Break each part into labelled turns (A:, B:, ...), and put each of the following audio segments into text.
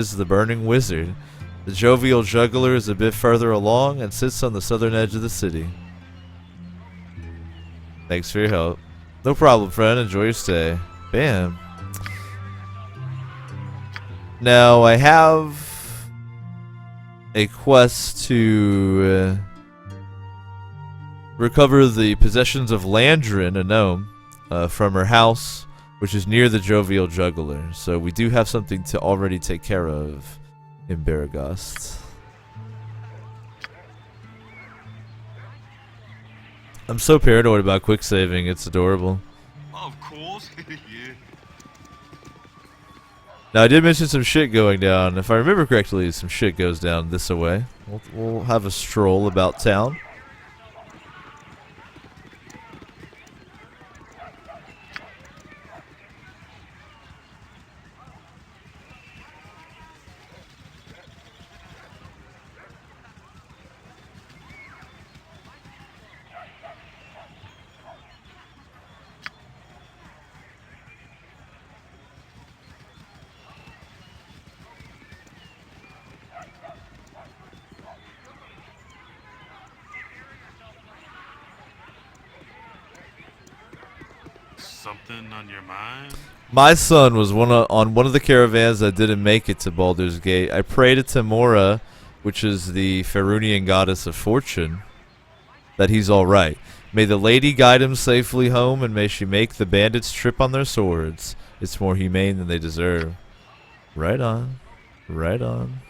A: is the Burning Wizard. The jovial juggler is a bit further along and sits on the southern edge of the city. Thanks for your help. No problem, friend. Enjoy your stay. Bam. Now, I have a quest to recover the possessions of Landrin, a gnome, from her house, which is near the jovial juggler. So we do have something to already take care of in Baragast. I'm so paranoid about quick saving, it's adorable.
B: Of course, yeah.
A: Now I did mention some shit going down. If I remember correctly, some shit goes down this way. We'll have a stroll about town.
B: Something on your mind?
A: My son was on one of the caravans that didn't make it to Baldur's Gate. I prayed to Tamora, which is the Ferunian goddess of fortune, that he's alright. May the lady guide him safely home, and may she make the bandits trip on their swords. It's more humane than they deserve. Right on. Right on.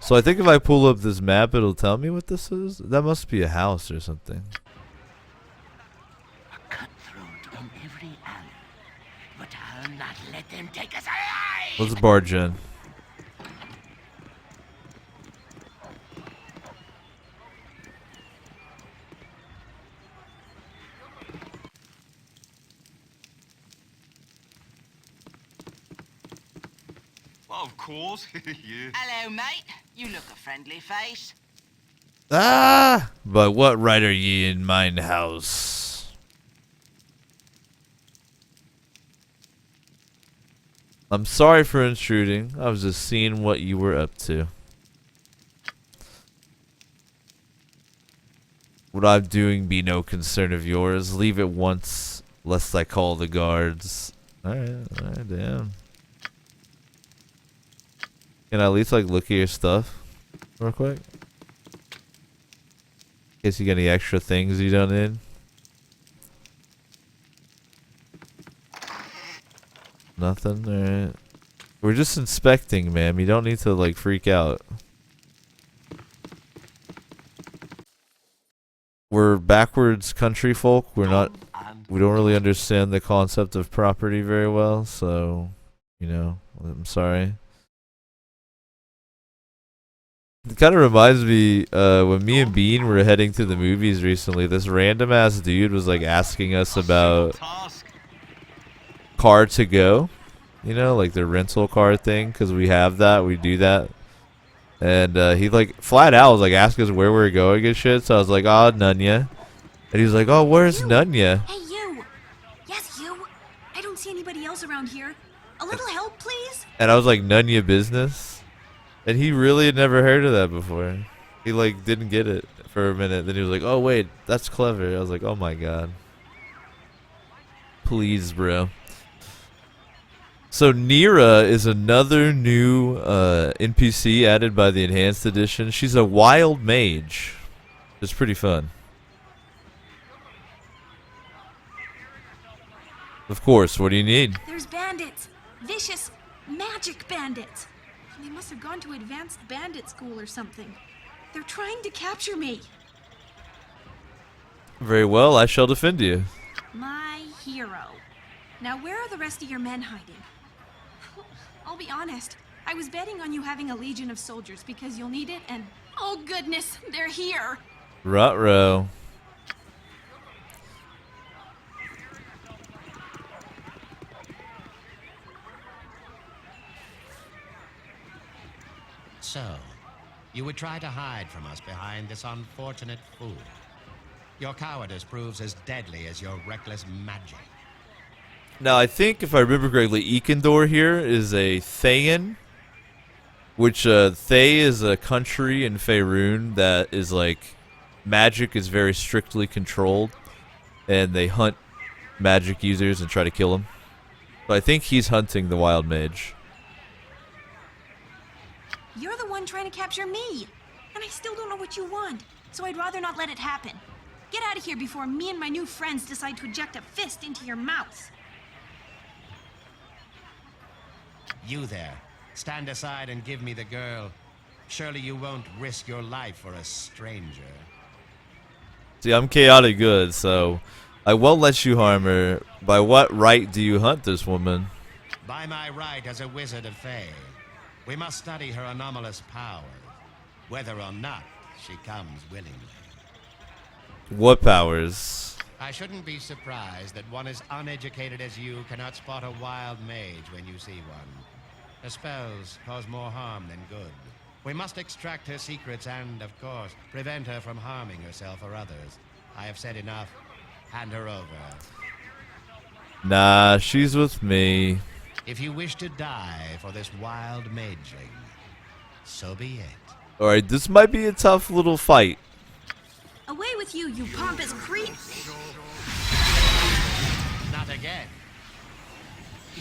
A: So I think if I pull up this map, it'll tell me what this is. That must be a house or something.
C: Let them take us alive!
A: Let's barge in.
B: Of course, yeah.
C: Hello, mate. You look a friendly face.
A: Ah! But what right are ye in mine house? I'm sorry for intruding. I was just seeing what you were up to. What I'm doing be no concern of yours. Leave it once, lest I call the guards. Alright, damn. Can I at least like look at your stuff real quick? In case you got any extra things you don't need. Nothing? Alright. We're just inspecting, ma'am. You don't need to, like, freak out. We're backwards country folk. We don't really understand the concept of property very well, so, you know, I'm sorry. It kind of reminds me, when me and Bean were heading to the movies recently, this random ass dude was, like, asking us about car to go, you know, like the rental car thing, because we have that, we do that, and he like flat out was like asking us where we were going and shit. So I was like, oh, Nunya, and he was like, oh, where's Nunya?
D: Hey, you. Yes, you. I don't see anybody else around here. A little help, please.
A: And I was like, Nunya business, and he really had never heard of that before. He like didn't get it for a minute. Then he was like, oh wait, that's clever. I was like, oh my god, please, bro. So Nira is another new NPC added by the Enhanced Edition. She's a wild mage. It's pretty fun. Of course, what do you need?
D: There's bandits. Vicious, magic bandits. They must have gone to advanced bandit school or something. They're trying to capture me.
A: Very well, I shall defend you.
D: My hero. Now where are the rest of your men hiding? I'll be honest. I was betting on you having a legion of soldiers because you'll need it, and oh goodness, they're here.
A: Ruh-roh.
E: So, you would try to hide from us behind this unfortunate fool. Your cowardice proves as deadly as your reckless magic.
A: Now, I think if I remember correctly, Eikendor here is a Thayan, which Thay is a country in Faerun that is like magic is very strictly controlled, and they hunt magic users and try to kill them. So I think he's hunting the wild mage.
D: You're the one trying to capture me, and I still don't know what you want, so I'd rather not let it happen. Get out of here before me and my new friends decide to eject a fist into your mouth.
E: You there. Stand aside and give me the girl. Surely you won't risk your life for a stranger.
A: See, I'm chaotic good, so I won't let you harm her. By what right do you hunt this woman?
E: By my right as a wizard of Thay. We must study her anomalous powers, whether or not she comes willingly.
A: What powers?
E: I shouldn't be surprised that one as uneducated as you cannot spot a wild mage when you see one. Her spells cause more harm than good. We must extract her secrets and, of course, prevent her from harming herself or others. I have said enough. Hand her over.
A: Nah, she's with me.
E: If you wish to die for this wild mageling, so be it.
A: Alright, this might be a tough little fight.
D: Away with you, you pompous creep!
E: Not again.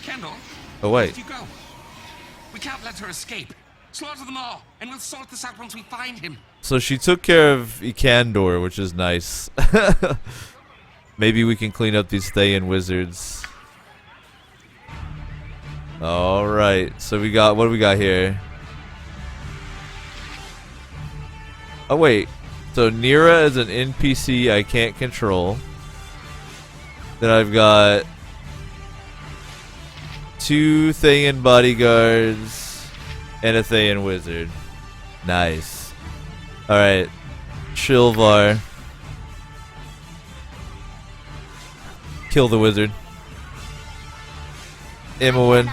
F: Kendall,
A: Oh,
F: where
A: wait.
F: did you go? We can't let her escape. Slaughter them all, and we'll sort this out once we find him.
A: So she took care of Eikendor, which is nice. Maybe we can clean up these Thayan wizards. Alright, so we got, what do we got here? Oh wait, so Nira is an NPC I can't control. Then I've got 2 Thayan bodyguards and a Thayan wizard. Nice. Alright, Shilvar. Kill the wizard. Imoen.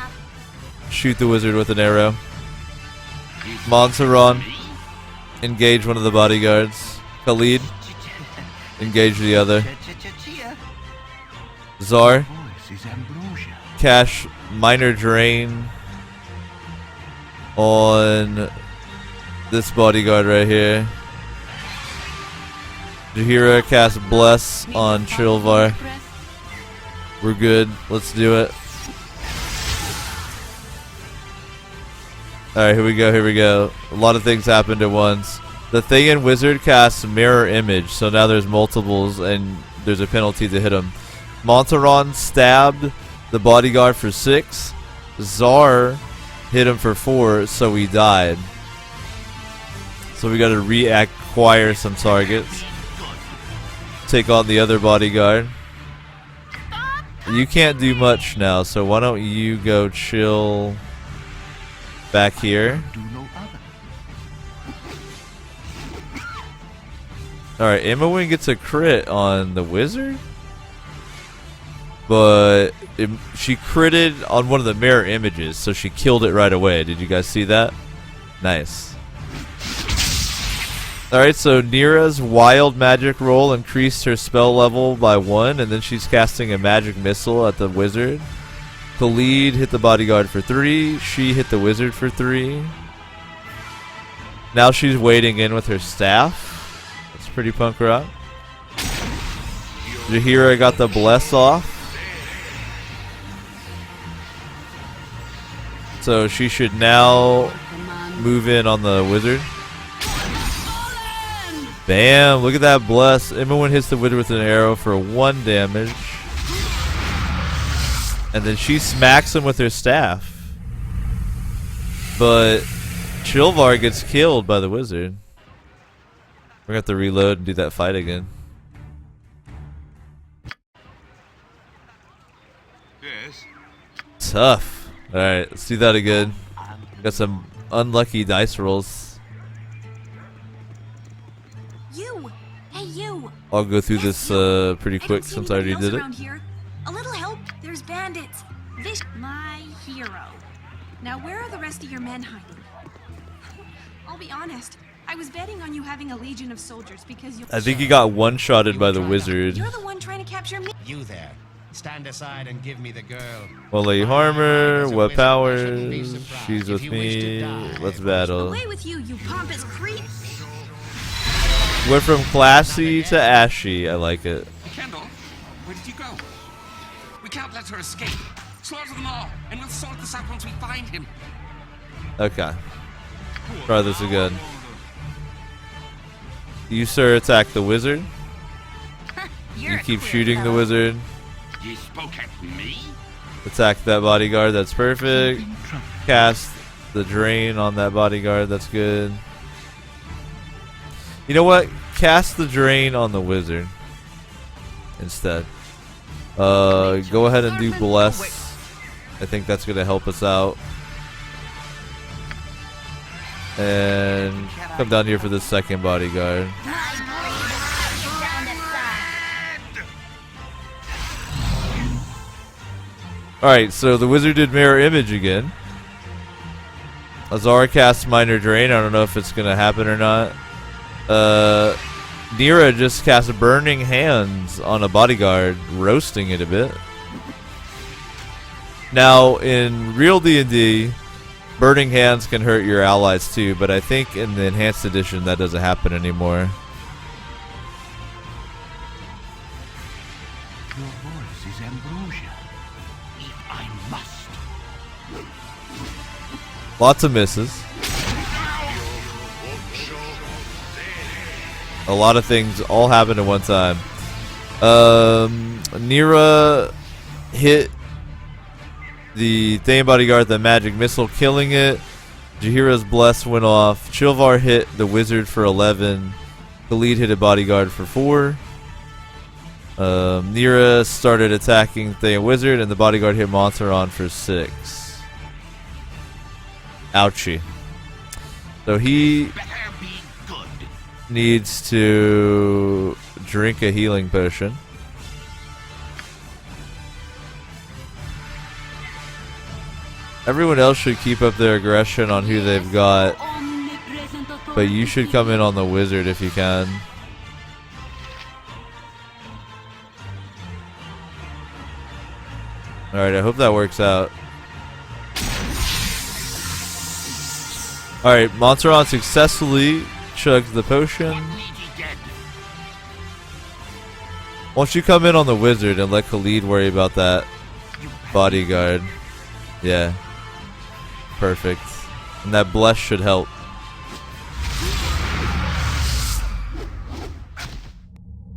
A: Shoot the wizard with an arrow. Montaron. Engage one of the bodyguards. Khalid. Engage the other. Zar. Cash minor drain on this bodyguard right here. Jahira cast bless on Shilvar. We're good. Let's do it. Alright, here we go, here we go. A lot of things happened at once. The Thayan wizard casts mirror image, so now there's multiples and there's a penalty to hit him. Montaron stabbed the bodyguard for 6. Zar hit him for 4, so he died. So we gotta reacquire some targets. Take on the other bodyguard. You can't do much now, so why don't you go chill back here. Alright, Imoen gets a crit on the wizard, but she critted on one of the mirror images, so she killed it right away. Did you guys see that? Nice. Alright, so Nira's wild magic roll increased her spell level by 1, and then she's casting a magic missile at the wizard. Khalid hit the bodyguard for 3. She hit the wizard for 3. Now she's wading in with her staff. That's pretty punk rock. Jahira got the bless off. So she should now move in on the wizard. Bam! Look at that bless. Imoen hits the wizard with an arrow for 1 damage. And then she smacks him with her staff. But Shilvar gets killed by the wizard. We're gonna have to reload and do that fight again.
B: Yes.
A: Tough. Alright, let's do that again. Got some unlucky dice rolls.
D: You! Hey, you!
A: I'll go through
D: Yes,
A: this
D: you.
A: pretty
D: I
A: quick
D: don't see
A: since I already
D: anybody
A: did
D: else
A: it.
D: around here. A little help? There's bandits. This my hero. Now where are the rest of your men hiding? I'll be honest. I was betting on you having a legion of soldiers because you.
A: I think he got one-shotted by the wizard.
D: You're the one trying to capture me.
E: You there. Stand aside and give me the girl.
A: Will let you
E: My
A: harm her.
E: mind is a
A: What
E: wizard. I shouldn't be
A: powers?
E: surprised
A: She's
E: if
A: with
E: you wish to
A: me.
E: die.
A: Let's battle.
D: Away with you, you pompous creep!
A: Went from classy to ashy. I like it.
F: Kendall, where did you go? We can't let her escape. Slaughter them all, and we'll sort this out once we find him.
A: Okay. Try this again. You, sir, attack the wizard.
C: You're
A: You
C: a
A: keep
C: queer
A: shooting the
C: fellow.
A: wizard.
B: You spoke at me?
A: Attack that bodyguard. That's perfect. Cast the drain on that bodyguard. That's good. You know what? Cast the drain on the wizard instead. Go ahead and do bless. I think that's gonna help us out. And come down here for the second bodyguard. Alright, so the wizard did mirror image again. Azara casts minor drain. I don't know if it's gonna happen or not. Nira just cast burning hands on a bodyguard, roasting it a bit. Now, in real D&D, burning hands can hurt your allies too, but I think in the enhanced edition that doesn't happen anymore.
G: Your voice is ambrosia. If I must.
A: Lots of misses. A lot of things all happened at one time. Nira hit the Thane bodyguard, the magic missile, killing it. Jahira's bless went off. Chilvar hit the wizard for 11. Khalid hit a bodyguard for 4. Nira started attacking Thane wizard, and the bodyguard hit Monteron for 6. Ouchie. So he
G: Better be good.
A: needs to drink a healing potion. Everyone else should keep up their aggression on who they've got, but you should come in on the wizard if you can. Alright, I hope that works out. Alright, Monteron successfully chugged the potion.
G: What need ye dead?
A: Why don't you come in on the wizard and let Khalid worry about that bodyguard? Yeah. Perfect. And that bless should help.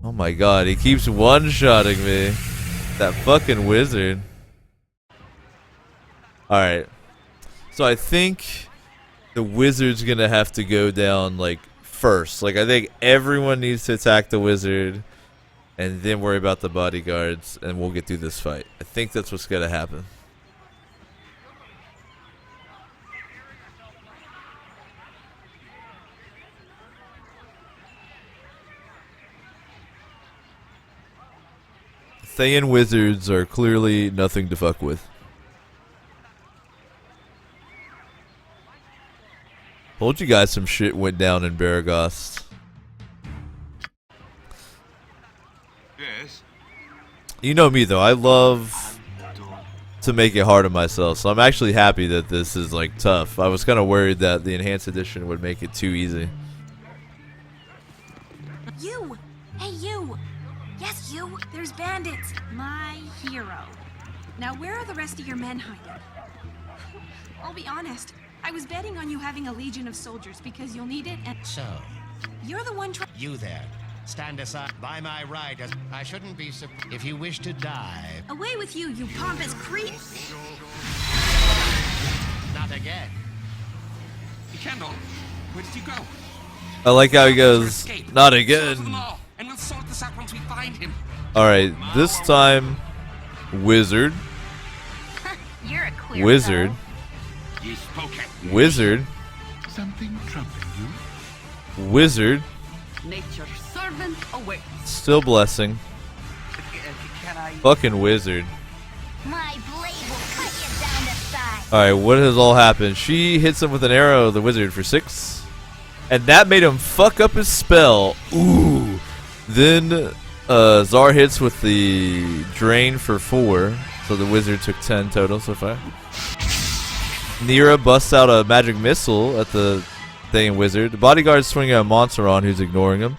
A: Oh my god, he keeps one-shotting me. That fucking wizard. Alright. So I think the wizard's gonna have to go down, like, first. Like, I think everyone needs to attack the wizard and then worry about the bodyguards, and we'll get through this fight. I think that's what's gonna happen. Thayan wizards are clearly nothing to fuck with. Told you guys some shit went down in Baragost.
B: Yes.
A: You know me though, I love to make it hard on myself, so I'm actually happy that this is like tough. I was kind of worried that the enhanced edition would make it too easy.
D: You! Hey, you! Yes, you! There's bandits! My hero. Now, where are the rest of your men hiding? I'll be honest. I was betting on you having a legion of soldiers because you'll need it, and
E: So,
D: you're the one trying.
E: you there. Stand aside. By my right, as I shouldn't be surprised if you wish to die.
D: Away with you, you pompous creep!
E: Not again.
F: Kendall, where did you go?
A: I like how he
F: Can't let her
A: goes,
F: escape.
A: not
F: Slaughter
A: again.
F: them all, and we'll sort this out once we find him.
A: Alright, this time, wizard,
C: You're a queer
A: wizard,
C: fellow.
B: You spoke at me.
A: wizard,
G: Something troubling you?
A: wizard,
C: Nature's servant awaits.
A: still blessing,
C: Can I?
A: fucking wizard.
C: My blade will cut you down to size.
A: Alright, what has all happened? She hits him with an arrow, the wizard, for 6. And that made him fuck up his spell. Ooh. Then Zar hits with the drain for 4, so the wizard took 10 total so far. Nira busts out a magic missile at the thing wizard. The bodyguard's swinging at Montserrat, who's ignoring him.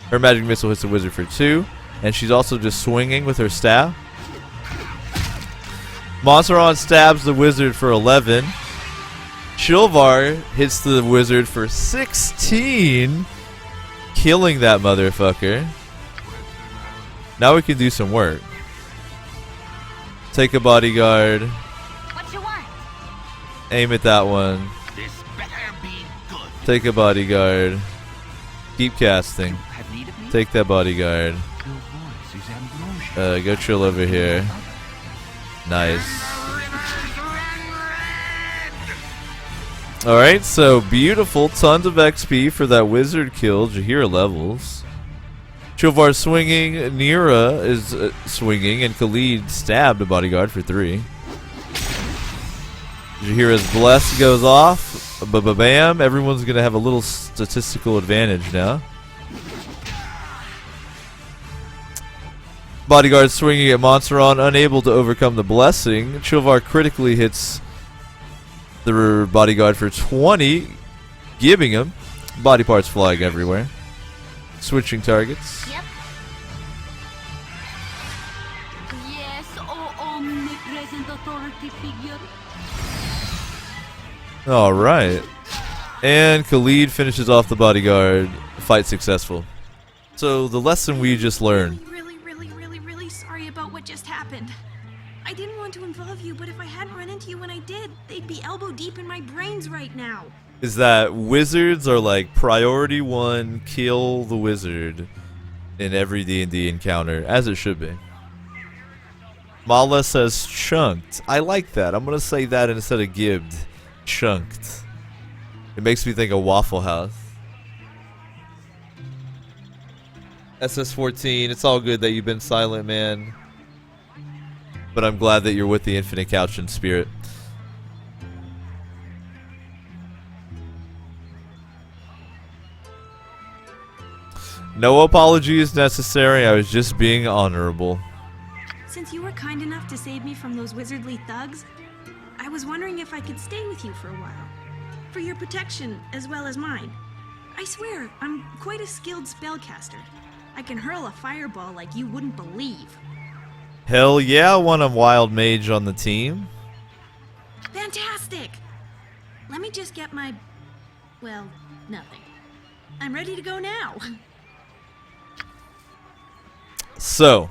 A: Her magic missile hits the wizard for 2, and she's also just swinging with her staff. Montserrat stabs the wizard for 11. Shilvar hits the wizard for 16, killing that motherfucker. Now we can do some work. Take a bodyguard.
C: What you want?
A: Aim at that one.
B: This better be good.
A: Take a bodyguard. Keep casting.
G: Have need of me?
A: Take that bodyguard.
G: Your voice is ambrosia.
A: Go chill over here. Nice. Alright, so beautiful. Tons of XP for that wizard kill. Jahira levels. Shilvar swinging. Nira is swinging. And Khalid stabbed a bodyguard for 3. Jahira's bless goes off. Bam. Everyone's going to have a little statistical advantage now. Bodyguard swinging at Montserrat, unable to overcome the blessing. Shilvar critically hits the bodyguard for 20, giving him body parts flying everywhere. Switching targets.
C: Yep. Yes, oh omnipresent authority figure.
A: Alright. And Khalid finishes off the bodyguard. Fight successful. So the lesson we just learned.
D: Really sorry about what just happened. I didn't want to involve you, but if I hadn't run into you when I did, they'd be elbow deep in my brains right now.
A: Is that wizards are like priority 1, kill the wizard in every D&D encounter, as it should be. Mala says chunked. I like that. I'm going to say that instead of gibbed. Chunked. It makes me think of Waffle House. SS14, it's all good that you've been silent, man. But I'm glad that you're with the Infinite Couch in spirit. No apology is necessary. I was just being honorable.
D: Since you were kind enough to save me from those wizardly thugs, I was wondering if I could stay with you for a while. For your protection, as well as mine. I swear, I'm quite a skilled spellcaster. I can hurl a fireball like you wouldn't believe.
A: Hell yeah, I want a wild mage on the team.
D: Fantastic! Let me just get my... well, nothing. I'm ready to go now.
A: So,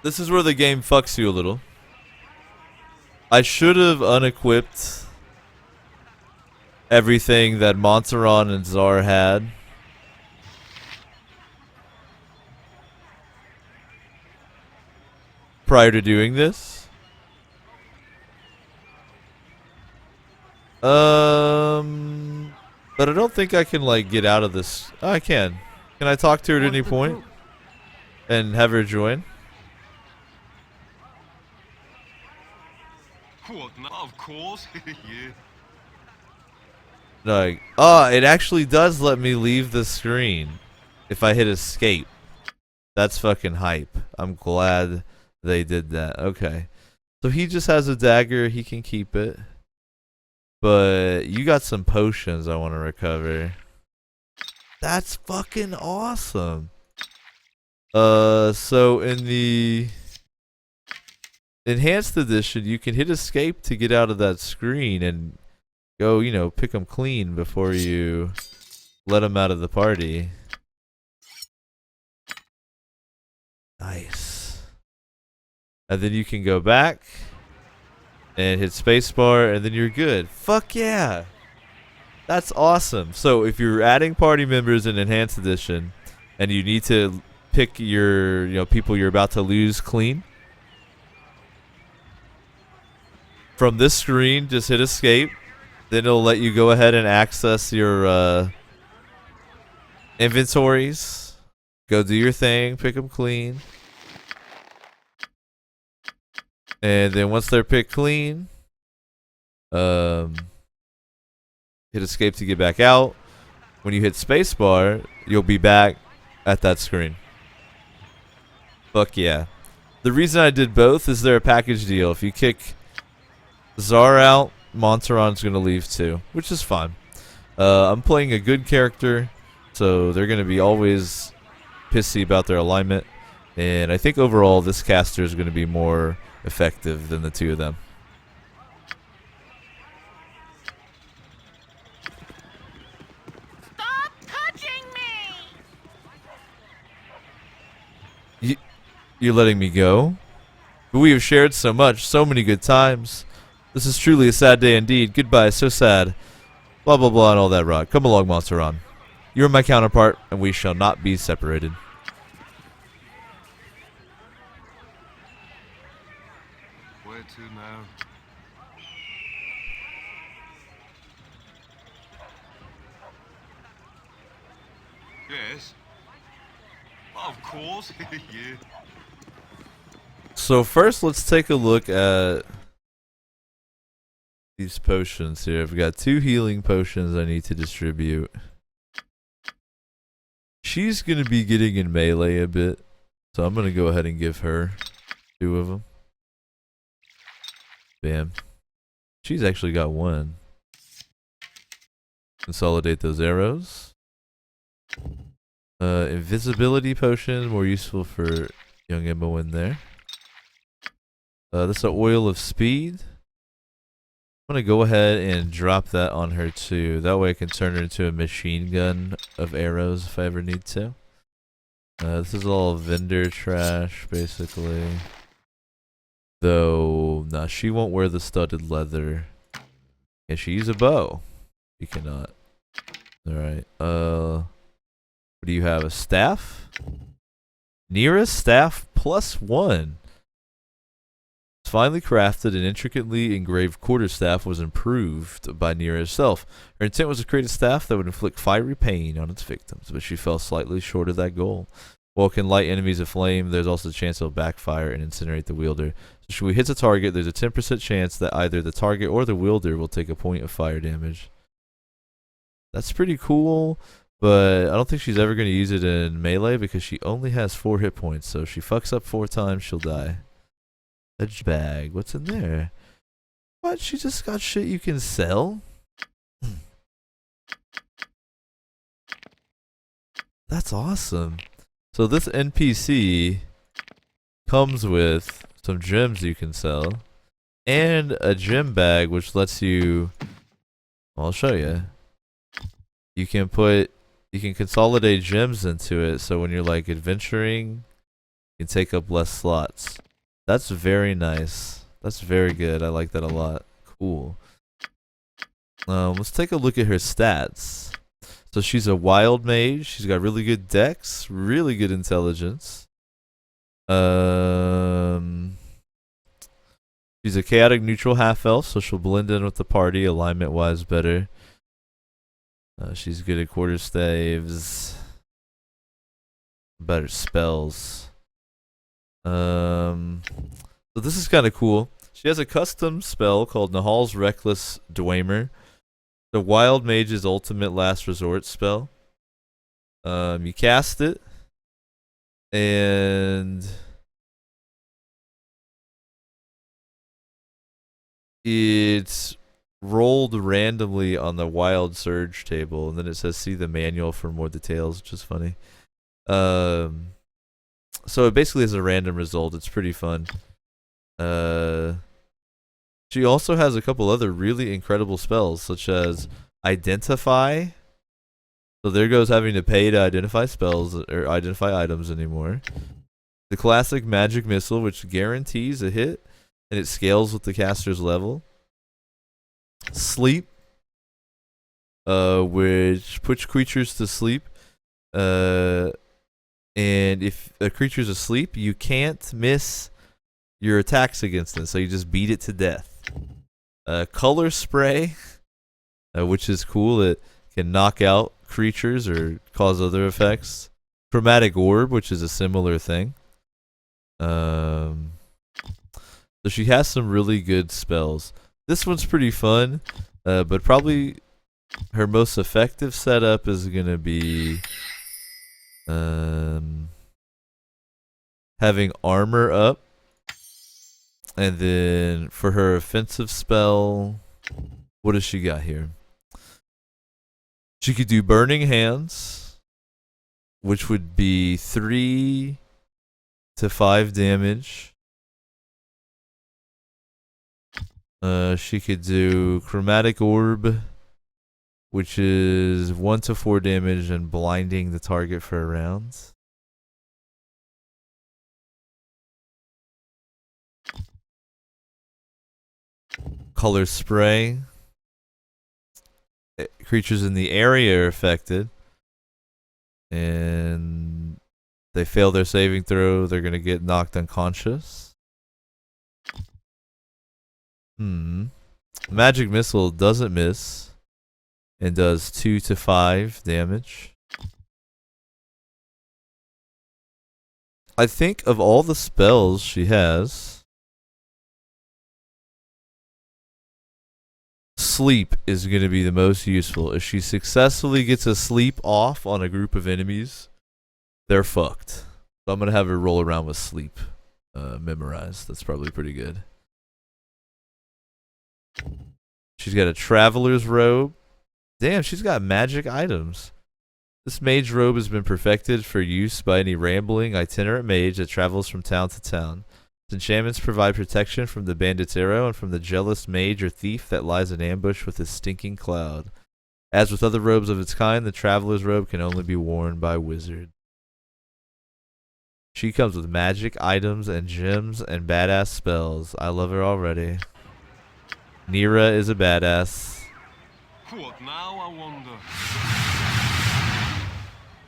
A: this is where the game fucks you a little. I should have unequipped everything that Montserrat and Zar had. Prior to doing this. But I don't think I can like get out of this. Oh, I can. Can I talk to her at any point? And have her join?
B: Of course. Yeah.
A: Like, oh, it actually does let me leave the screen if I hit escape. That's fucking hype. I'm glad they did that. Okay. So he just has a dagger. He can keep it. But you got some potions I want to recover. That's fucking awesome. So in the enhanced edition, you can hit escape to get out of that screen and go, you know, pick them clean before you let them out of the party. Nice. And then you can go back and hit spacebar, and then you're good. Fuck yeah. That's awesome. So if you're adding party members in Enhanced Edition, and you need to pick your, you know, people you're about to lose clean, from this screen, just hit escape. Then it'll let you go ahead and access your inventories. Go do your thing, pick them clean. And then once they're picked clean, hit escape to get back out. When you hit spacebar, you'll be back at that screen. Fuck yeah. The reason I did both is they're a package deal. If you kick Zar out, Monteron's going to leave too, which is fine. I'm playing a good character, so they're going to be always pissy about their alignment. And I think overall this caster is going to be more effective than the two of them.
C: Stop touching me!
A: You're letting me go? But we have shared so much, so many good times. This is truly a sad day indeed. Goodbye, so sad. Blah blah blah and all that rot. Come along, Monsteron. You are my counterpart, and we shall not be separated.
B: Where to now? Yes. Of course. Yeah.
A: So first, let's take a look at these potions here. I've got 2 healing potions I need to distribute. She's going to be getting in melee a bit, so I'm going to go ahead and give her 2 of them. Bam. She's actually got 1. Consolidate those arrows. Invisibility potion, more useful for young Emma in there. This is an oil of speed. I'm going to go ahead and drop that on her too. That way I can turn her into a machine gun of arrows if I ever need to. This is all vendor trash, basically. Though, nah, she won't wear the studded leather. Can she use a bow? She cannot. Alright, what do you have? A staff? Nearest staff +1. Finely crafted and intricately engraved quarterstaff was improved by Nira herself. Her intent was to create a staff that would inflict fiery pain on its victims, but she fell slightly short of that goal. While it can light enemies aflame, there's also a chance it'll backfire and incinerate the wielder. So should we hit a target, there's a 10% chance that either the target or the wielder will take a point of fire damage. That's pretty cool, but I don't think she's ever going to use it in melee because she only has 4 hit points, so if she fucks up 4 times, she'll die. Edge bag. What's in there? What? She just got shit you can sell? That's awesome. So this NPC comes with some gems you can sell and a gem bag which lets you, I'll show you. You can consolidate gems into it, so when you're like adventuring, you can take up less slots. That's very nice. That's very good. I like that a lot. Cool. Let's take a look at her stats. So she's a wild mage. She's got really good dex, really good intelligence. She's a chaotic neutral half elf, so she'll blend in with the party alignment wise better. She's good at quarterstaves. Better spells. So this is kind of cool. She has a custom spell called Nahal's Reckless Dwemer. The Wild Mage's ultimate last resort spell. You cast it, and it's rolled randomly on the Wild Surge table, and then it says see the manual for more details, which is funny. So it basically is a random result. It's pretty fun. She also has a couple other really incredible spells, such as Identify. So there goes having to pay to identify spells or identify items anymore. The classic Magic Missile, which guarantees a hit, and it scales with the caster's level. Sleep, which puts creatures to sleep. And if a creature's asleep, you can't miss your attacks against it, so you just beat it to death. Color Spray, which is cool. It can knock out creatures or cause other effects. Chromatic Orb, which is a similar thing. So she has some really good spells. This one's pretty fun, but probably Her most effective setup is gonna be having armor up, and then for her offensive spell, what does she got here? She could do Burning Hands, which would be 3 to 5 damage. She could do Chromatic Orb, which is 1 to 4 damage and blinding the target for a round. Color Spray. Creatures in the area are affected, and they fail their saving throw, they're going to get knocked unconscious. Magic Missile doesn't miss and does 2 to 5 damage. I think of all the spells she has, Sleep is going to be the most useful. If she successfully gets a sleep off on a group of enemies, they're fucked. So I'm going to have her roll around with Sleep memorized. That's probably pretty good. She's got a Traveler's Robe. Damn, she's got magic items. This mage robe has been perfected for use by any rambling itinerant mage that travels from town to town. Its enchantments provide protection from the bandit's arrow and from the jealous mage or thief that lies in ambush with his stinking cloud. As with other robes of its kind, the Traveler's Robe can only be worn by wizards. She comes with magic items and gems and badass spells. I love her already. Nira is a badass.
B: What now, I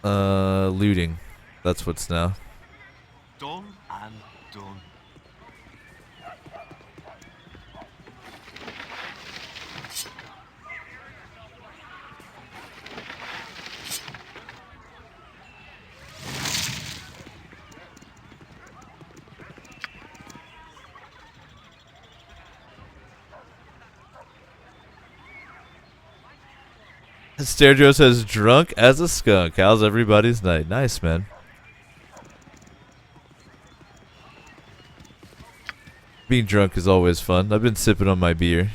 B: wonder?
A: Looting. That's what's now.
B: Done and done.
A: Sterjo says, drunk as a skunk. How's everybody's night? Nice, man. Being drunk is always fun. I've been sipping on my beer,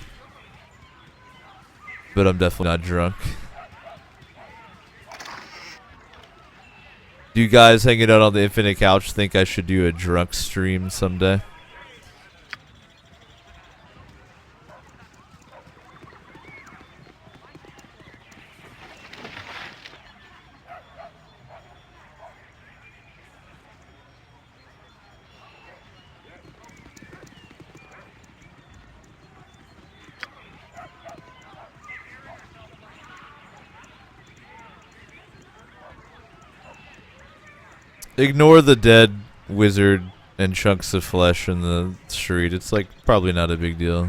A: but I'm definitely not drunk. Do you guys hanging out on the Infinite Couch think I should do a drunk stream someday? Ignore the dead wizard and chunks of flesh in the street. It's like probably not a big deal.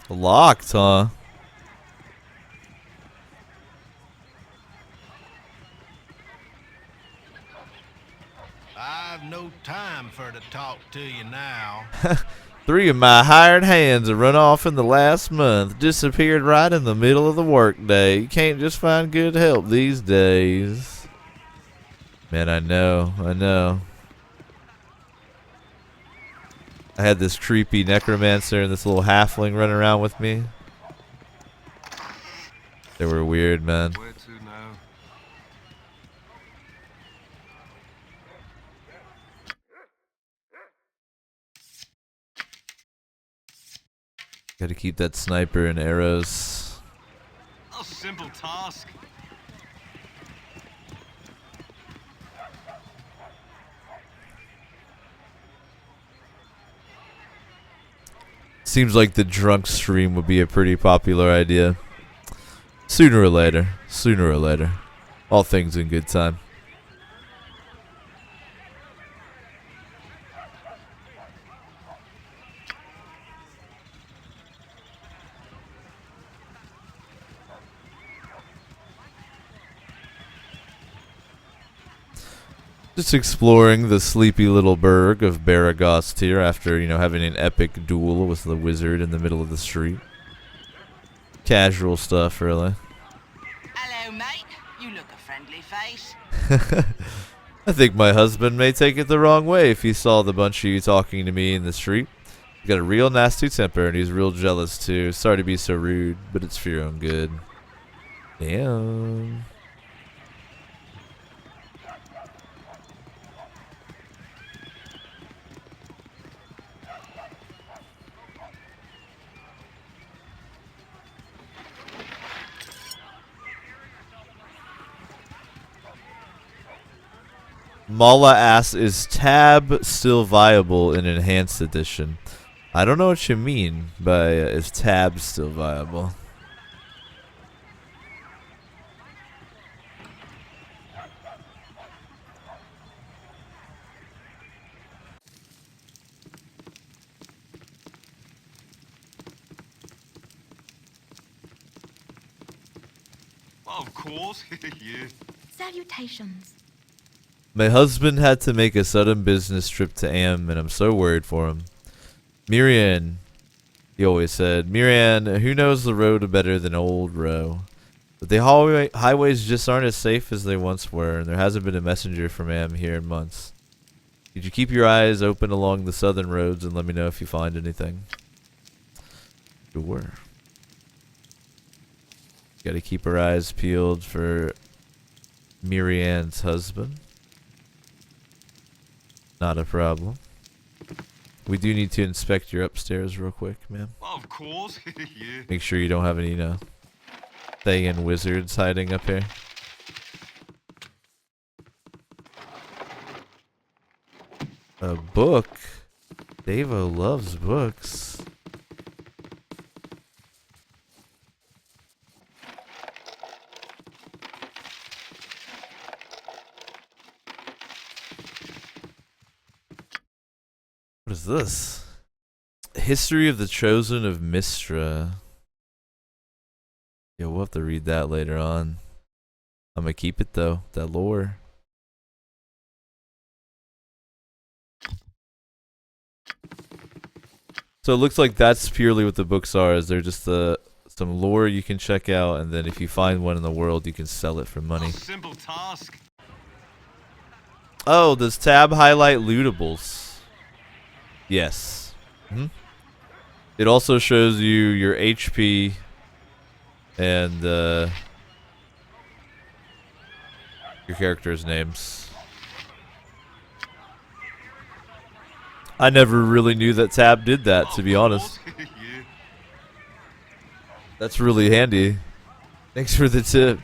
A: Locked, huh?
E: I've no time for to talk to you now.
A: 3 of my hired hands have run off in the last month. Disappeared right in the middle of the workday. You can't just find good help these days. Man, I know. I had this creepy necromancer and this little halfling running around with me. They were weird, man.
B: Where to now?
A: Gotta keep that sniper and arrows.
B: A simple task.
A: Seems like the drunk stream would be a pretty popular idea. Sooner or later. All things in good time. Just exploring the sleepy little burg of Baragost here after, you know, having an epic duel with the wizard in the middle of the street. Casual stuff, really.
H: Hello, mate. You look a friendly face.
A: I think my husband may take it the wrong way if he saw the bunch of you talking to me in the street. He's got a real nasty temper and he's real jealous too. Sorry to be so rude, but it's for your own good. Damn. Mala asks, is Tab still viable in Enhanced Edition? I don't know what you mean by is Tab still viable.
B: Of course. Yeah.
C: Salutations.
A: My husband had to make a sudden business trip to Am, and I'm so worried for him. Mirian, he always said, Mirian, who knows the road better than old Ro? But the highways just aren't as safe as they once were, and there hasn't been a messenger from Am here in months. Could you keep your eyes open along the southern roads and let me know if you find anything? Sure. Gotta keep our eyes peeled for Mirian's husband. Not a problem. We do need to inspect your upstairs real quick, ma'am.
B: Of course. Yeah.
A: Make sure you don't have any, you know, Thayan wizards hiding up here. A book? Davo loves books. What is this? History of the Chosen of Mistra. Yeah, we'll have to read that later on. I'm gonna keep it though, that lore. So it looks like that's purely what the books are, is they're just some lore you can check out, and then if you find one in the world, you can sell it for money.
B: A simple task.
A: Oh, does Tab highlight lootables? Yes. It also shows you your HP and your character's names. I never really knew that Tab did that, to be honest.
B: Yeah.
A: That's really handy. Thanks for the tip.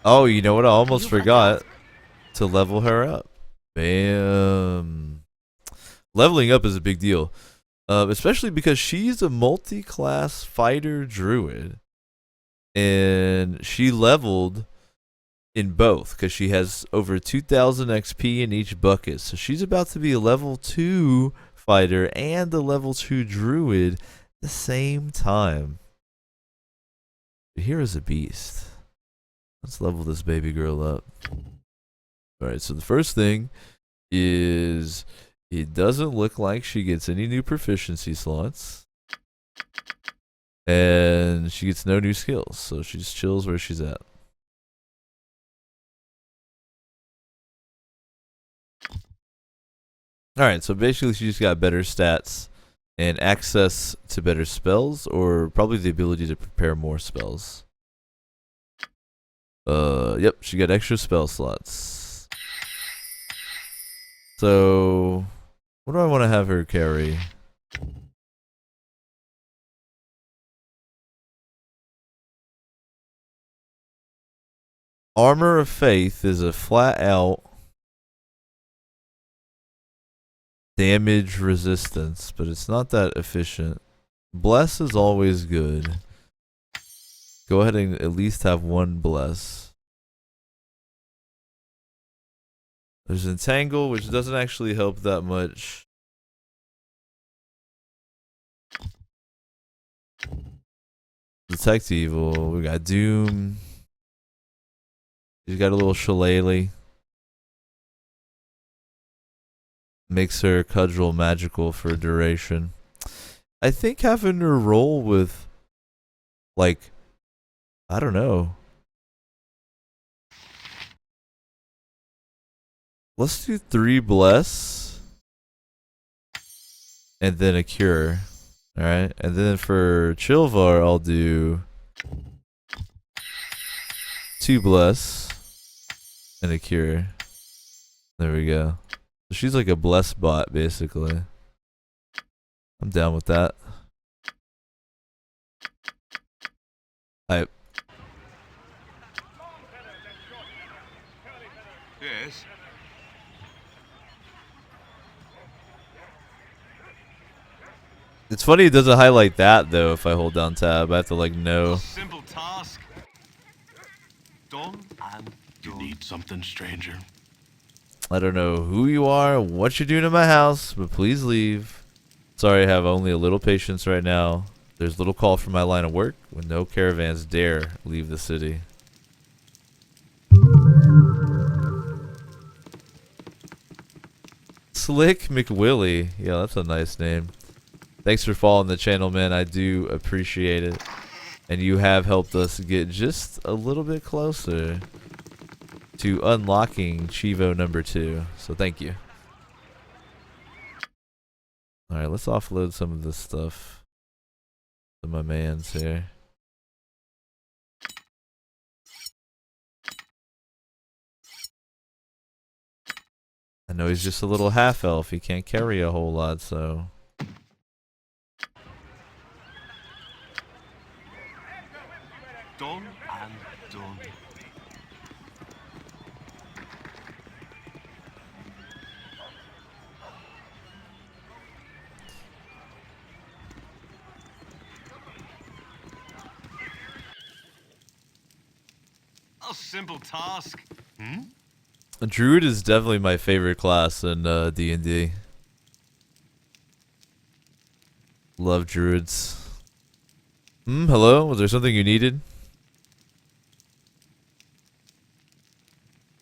A: Oh, you know what? I almost forgot to level her up. Bam. Leveling up is a big deal. Especially because she's a multi-class fighter druid. And she leveled in both because she has over 2,000 XP in each bucket. So she's about to be a level 2 fighter and a level 2 druid at the same time. Here is a beast. Let's level this baby girl up. Alright, so the first thing is it doesn't look like she gets any new proficiency slots. And she gets no new skills, so she just chills where she's at. Alright, so basically she just got better stats and access to better spells, or probably the ability to prepare more spells. Yep, she got extra spell slots. So, what do I want to have her carry? Armor of Faith is a flat out damage resistance, but it's not that efficient. Bless is always good. Go ahead and at least have one bless. There's Entangle, which doesn't actually help that much. Detect Evil. We got Doom. She's got a little shillelagh. Makes her cudgel magical for duration. I think having her roll with, like, I don't know. Let's do 3 bless. And then a cure. Alright. And then for Chilvar, I'll do 2 bless. And a cure. There we go. So she's like a bless bot, basically. I'm down with that.
B: Yes.
A: It's funny it doesn't highlight that though if I hold down tab. I have to like know.
B: Simple task. Done and
G: You
B: done.
G: need something, stranger?
A: I don't know who you are, what you're doing in my house, but please leave. Sorry, I have only a little patience right now. There's little call from my line of work when no caravans dare leave the city. Slick McWillie. Yeah, that's a nice name. Thanks for following the channel, man. I do appreciate it. And you have helped us get just a little bit closer to unlocking Chivo number 2. So thank you. Alright, let's offload some of this stuff to my mans here. I know he's just a little half-elf. He can't carry a whole lot, so...
B: Done and done. A simple task.
A: A Druid is definitely my favorite class in D&D. Love Druids. Hello? Was there something you needed?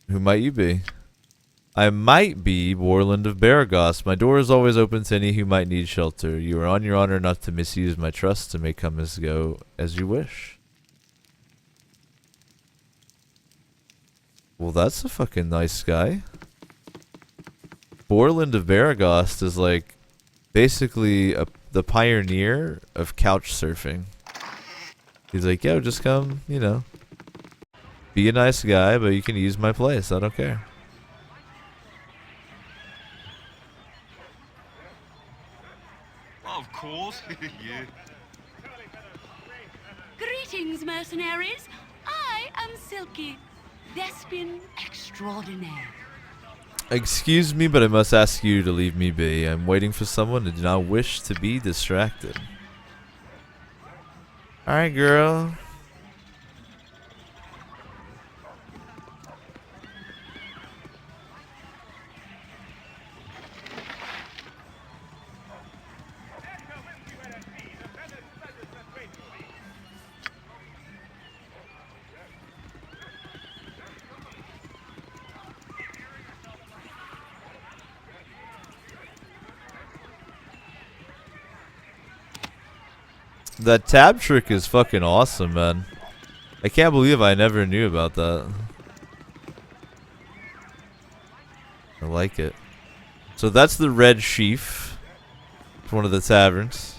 A: Who might you be? I might be Warland of Baragos. My door is always open to any who might need shelter. You are on your honor not to misuse my trust and may come as go as you wish. Well, that's a fucking nice guy. Borland of Baragos is like basically the pioneer of couch surfing. He's like, yo, just come, you know, be a nice guy, but you can use my place. I don't care.
B: Of course. Yeah.
I: Greetings, mercenaries. I am Silky, Thespian extraordinaire.
A: Excuse me, but I must ask you to leave me be. I'm waiting for someone and do not wish to be distracted. Alright, girl. That tab trick is fucking awesome, man. I can't believe I never knew about that. I like it. So that's the Red Sheaf. It's one of the taverns.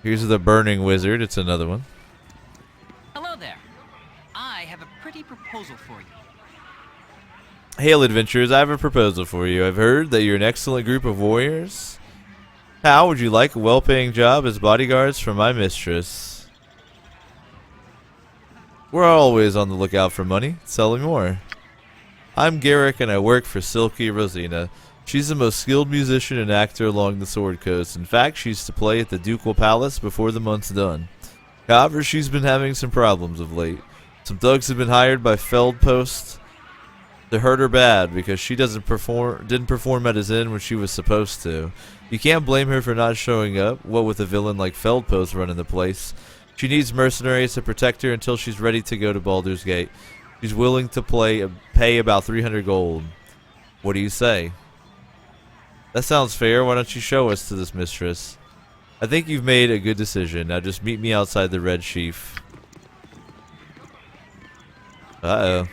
A: Here's the Burning Wizard. It's another one.
J: Hello there. I have a pretty proposal for you.
A: Hail, adventurers. I have a proposal for you. I've heard that you're an excellent group of warriors. How would you like a well-paying job as bodyguards for my mistress? We're always on the lookout for money. Tell me more. I'm Garrick and I work for Silky Rosina. She's the most skilled musician and actor along the Sword Coast. In fact, she's to play at the Ducal Palace before the month's done. However, she's been having some problems of late. Some thugs have been hired by Feldpost to hurt her bad because she didn't perform at his inn when she was supposed to. You can't blame her for not showing up, what with a villain like Feldpost running the place. She needs mercenaries to protect her until she's ready to go to Baldur's Gate. She's willing to pay about 300 gold. What do you say? That sounds fair. Why don't you show us to this mistress? I think you've made a good decision. Now just meet me outside the Red Sheaf. Uh-oh.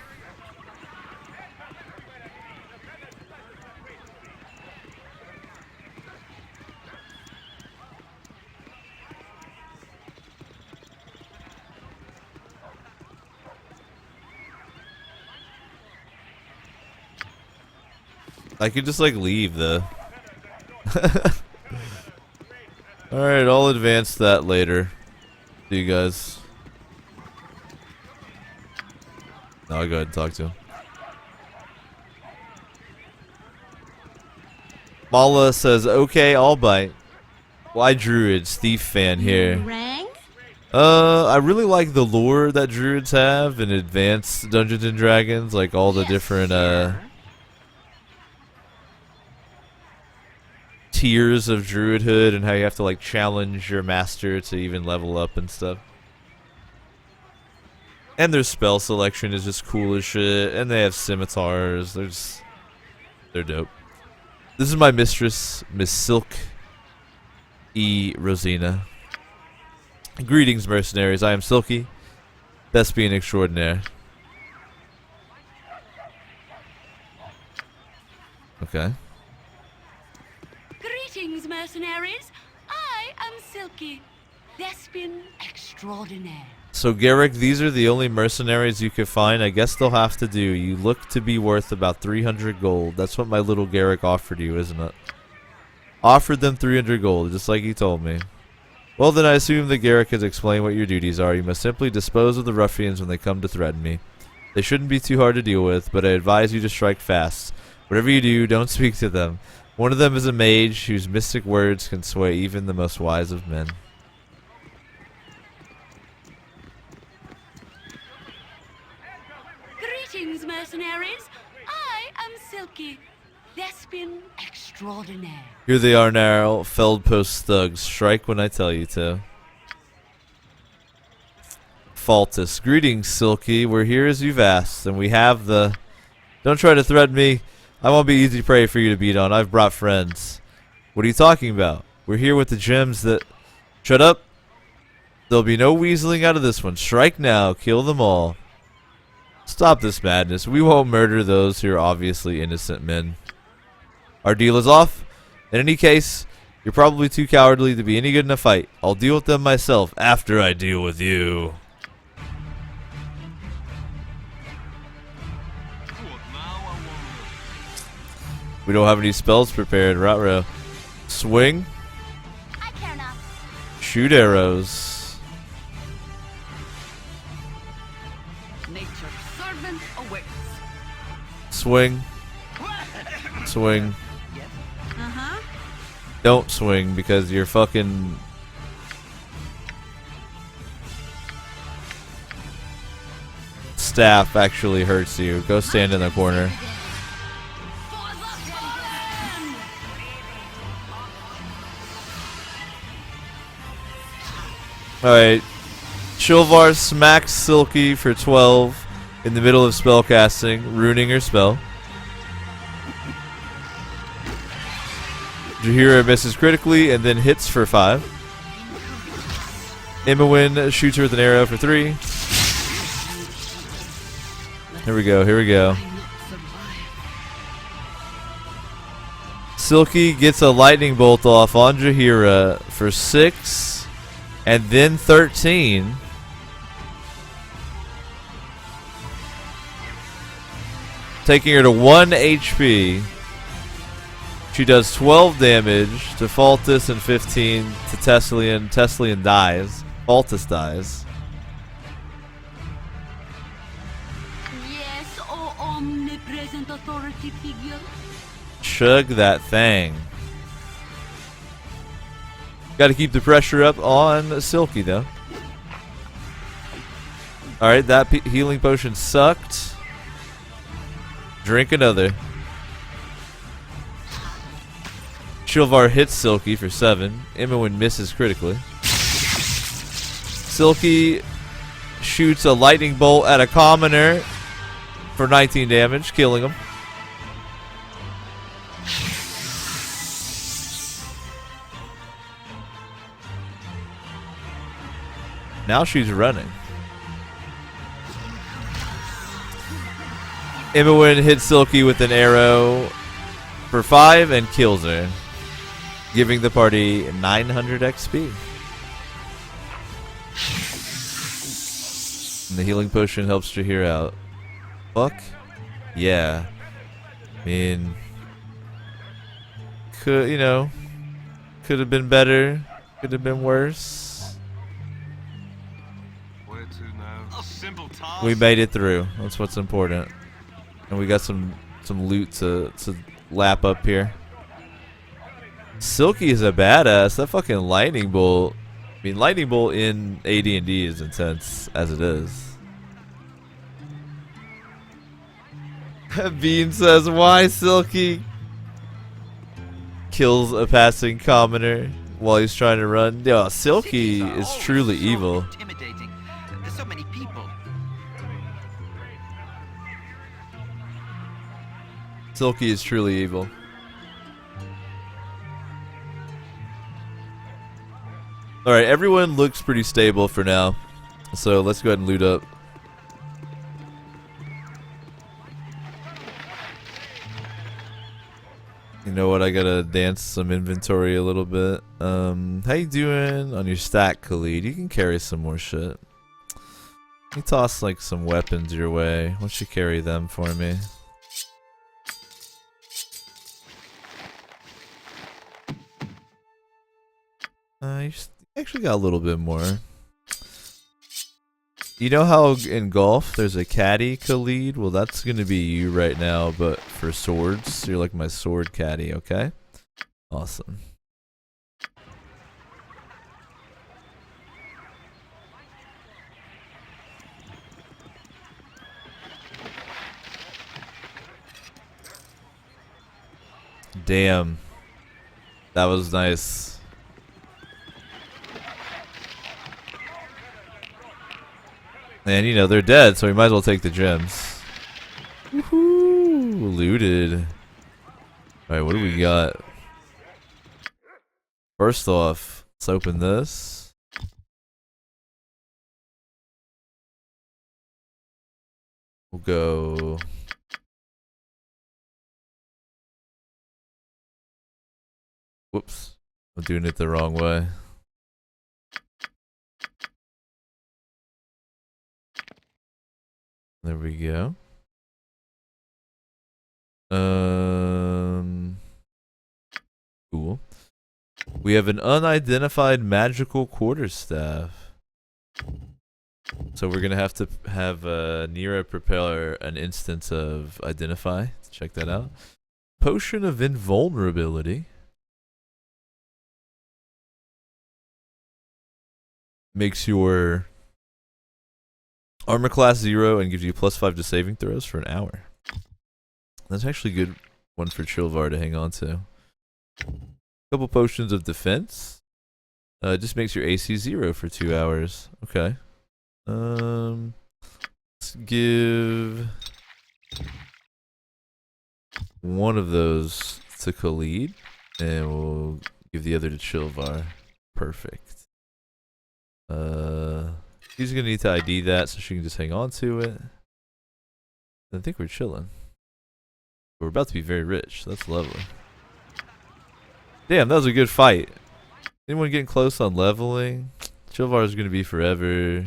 A: I could just like leave the Alright, I'll advance that later. See you guys. No, I'll go ahead and talk to him. Mala says, okay, I'll bite. Why Druids? Thief fan here.
D: Rang?
A: I really like the lore that Druids have in advanced Dungeons and Dragons, like all the different tiers of druidhood and how you have to like challenge your master to even level up and stuff. And their spell selection is just cool as shit, and they have scimitars. They're dope. This is my mistress, Miss Silk E. Rosina. Greetings, mercenaries. I am Silky, thespian extraordinaire. Okay.
I: Greetings, mercenaries. I am Silky, thespian extraordinaire.
A: So, Garrick, these are the only mercenaries you could find. I guess they'll have to do. You look to be worth about 300 gold. That's what my little Garrick offered you, isn't it? Offered them 300 gold, just like he told me. Well, then I assume that Garrick has explained what your duties are. You must simply dispose of the ruffians when they come to threaten me. They shouldn't be too hard to deal with, but I advise you to strike fast. Whatever you do, don't speak to them. One of them is a mage whose mystic words can sway even the most wise of men.
I: Greetings, mercenaries. I am Silky, thespian extraordinaire.
A: Here they are now, Feldpost thugs. Strike when I tell you to. Faltus. Greetings, Silky. We're here as you've asked, and we have the... Don't try to threaten me. I won't be easy prey for you to beat on. I've brought friends. What are you talking about? We're here with the gems that... Shut up. There'll be no weaseling out of this one. Strike now. Kill them all. Stop this madness. We won't murder those who are obviously innocent men. Our deal is off. In any case, you're probably too cowardly to be any good in a fight. I'll deal with them myself after I deal with you. We don't have any spells prepared. Ruh-roh. Swing.
C: I care not.
A: Shoot arrows.
J: Nature's servant awaits.
A: Swing. Swing.
D: Uh-huh.
A: Don't swing because your fucking... staff actually hurts you. Go stand in the corner. Alright. Shilvar smacks Silky for 12 in the middle of spellcasting, ruining her spell. Jaheira misses critically and then hits for 5. Imawin shoots her with an arrow for 3. Here we go, here we go. Silky gets a lightning bolt off on Jaheira for 6. And then 13. Taking her to 1 HP. She does 12 damage to Faltus and 15 to Teslian. Teslian dies. Faltus dies.
I: Yes, oh omnipresent authority figure.
A: Chug that thing. Got to keep the pressure up on Silky, though. Alright, that healing potion sucked. Drink another. Chilvar hits Silky for 7. Imoen misses critically. Silky shoots a lightning bolt at a commoner for 19 damage, killing him. Now she's running. Imoen hits Silky with an arrow for 5 and kills her, giving the party 900 XP. And the healing potion helps Jahir out. Fuck. Yeah. I mean, could have been better. Could have been worse.
B: Where to now? A simple task.
A: We made it through. That's what's important. And we got some loot to lap up here. Silky is a badass. That fucking lightning bolt. I mean, lightning bolt in AD&D is intense as it is. Bean says, "Why Silky kills a passing commoner while he's trying to run?" Yo, Silky is truly evil.
J: Intimidating. There's so many people.
A: Silky is truly evil. Alright, everyone looks pretty stable for now. So let's go ahead and loot up. You know what? I gotta dance some inventory a little bit. How you doing on your stack, Khalid? You can carry some more shit. Let me toss like some weapons your way. Why don't you carry them for me? You actually got a little bit more. You know how in golf there's a caddy, Khalid? Well, that's gonna be you right now, but for swords. You're like my sword caddy, okay? Awesome. Damn. That was nice. And you know, they're dead, so we might as well take the gems. Woohoo! Looted. Alright, what do we got? First off, let's open this. We'll go. Whoops. I'm doing it the wrong way. There we go. Cool. We have an unidentified magical quarterstaff. So we're gonna have to have Nira prepare an instance of identify. Let's check that out. Potion of invulnerability. Makes your armor class 0 and gives you +5 to saving throws for an hour. That's actually a good one for Chilvar to hang on to. Couple potions of defense. Just makes your AC 0 for 2 hours. Okay. Let's give one of those to Khalid, and we'll give the other to Chilvar. Perfect. She's gonna need to ID that so she can just hang on to it. I think we're chilling. We're about to be very rich. That's lovely. Damn, that was a good fight. Anyone getting close on leveling? Chilvar is gonna be forever.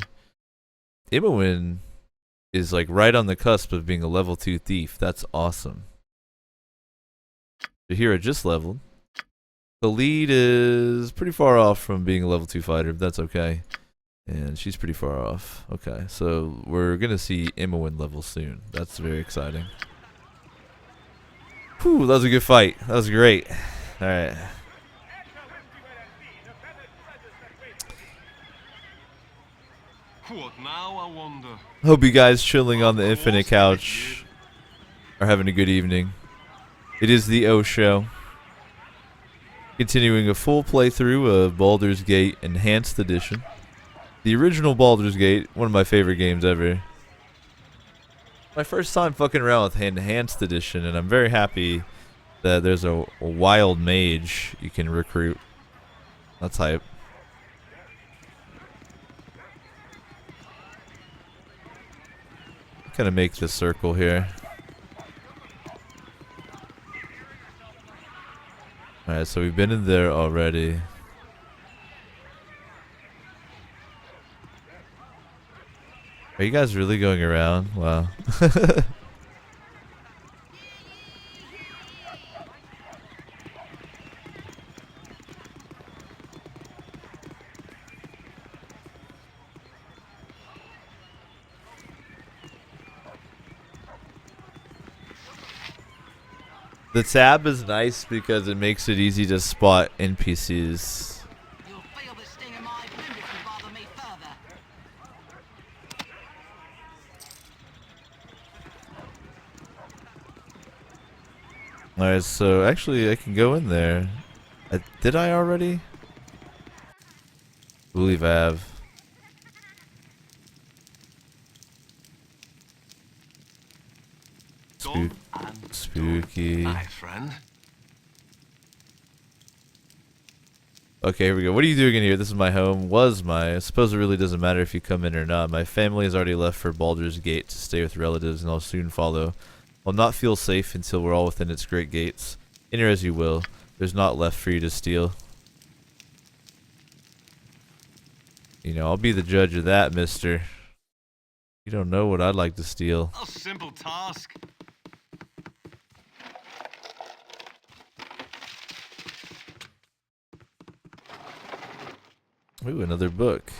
A: Imoen is like right on the cusp of being a level 2 thief. That's awesome. Jahira just leveled. The lead is pretty far off from being a level 2 fighter, but that's okay. And she's pretty far off. Okay, so we're gonna see Imoen level soon. That's very exciting. Whew, that was a good fight. That was great. Alright.
B: What now, I wonder?
A: Hope you guys chilling on the infinite couch are having a good evening. It is the O Show. Continuing a full playthrough of Baldur's Gate Enhanced Edition. The original Baldur's Gate, one of my favorite games ever. My first time fucking around with Enhanced Edition, and I'm very happy that there's a wild mage you can recruit. That's hype. Kind of make this circle here. Alright, so we've been in there already. Are you guys really going around? Wow. The tab is nice because it makes it easy to spot NPCs.
H: You'll feel the sting of my boot if you bother me further.
A: Alright, so actually I can go in there. Did I already? I believe I have. Spooky.
B: My friend.
A: Okay, here we go. What are you doing in here? This is my home. I suppose it really doesn't matter if you come in or not. My family has already left for Baldur's Gate to stay with relatives, and I'll soon follow. I'll not feel safe until we're all within its great gates. Enter as you will. There's naught left for you to steal. You know, I'll be the judge of that, mister. You don't know what I'd like to steal.
B: A simple task.
A: Ooh, another book.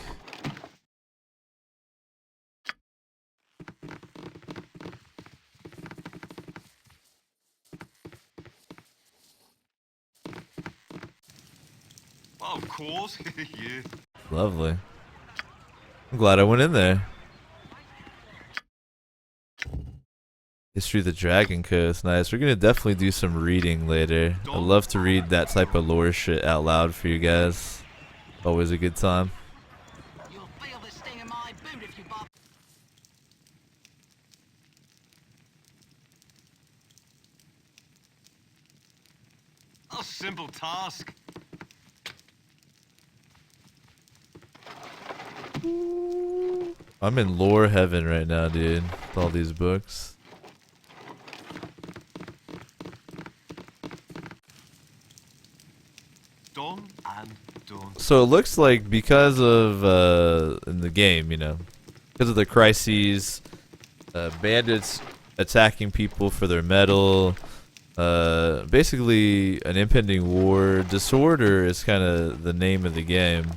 B: Oh, of course. Yeah.
A: Lovely. I'm glad I went in there. History of the Dragon Coast. Nice. We're gonna definitely do some reading later. I love to read that type of lore shit out loud for you guys. Always a good time.
H: You'll feel the sting of my boot if you bother.
B: A simple task.
A: I'm in lore heaven right now, dude. With all these books.
B: Done and done.
A: So it looks like because of in the game, you know, because of the crises, bandits attacking people for their metal, basically an impending war. Disorder is kind of the name of the game.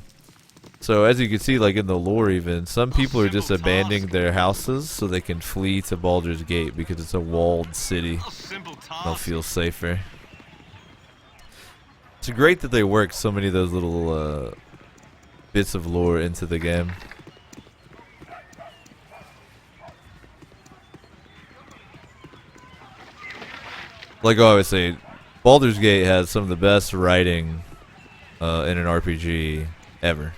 A: So as you can see, like in the lore even, some people are just abandoning their houses so they can flee to Baldur's Gate because it's a walled city. They'll feel safer. It's great that they worked so many of those little bits of lore into the game. Like I always say, Baldur's Gate has some of the best writing in an RPG ever.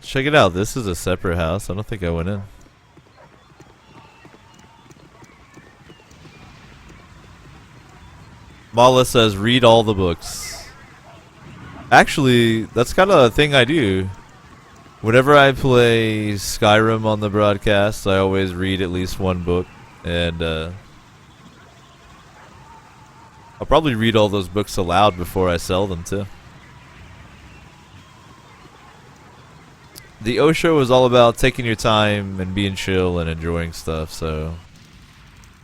A: Check it out. This is a separate house. I don't think I went in. Mala says, read all the books. Actually, that's kind of a thing I do. Whenever I play Skyrim on the broadcast, I always read at least one book. And I'll probably read all those books aloud before I sell them too. The O Show is all about taking your time and being chill and enjoying stuff, so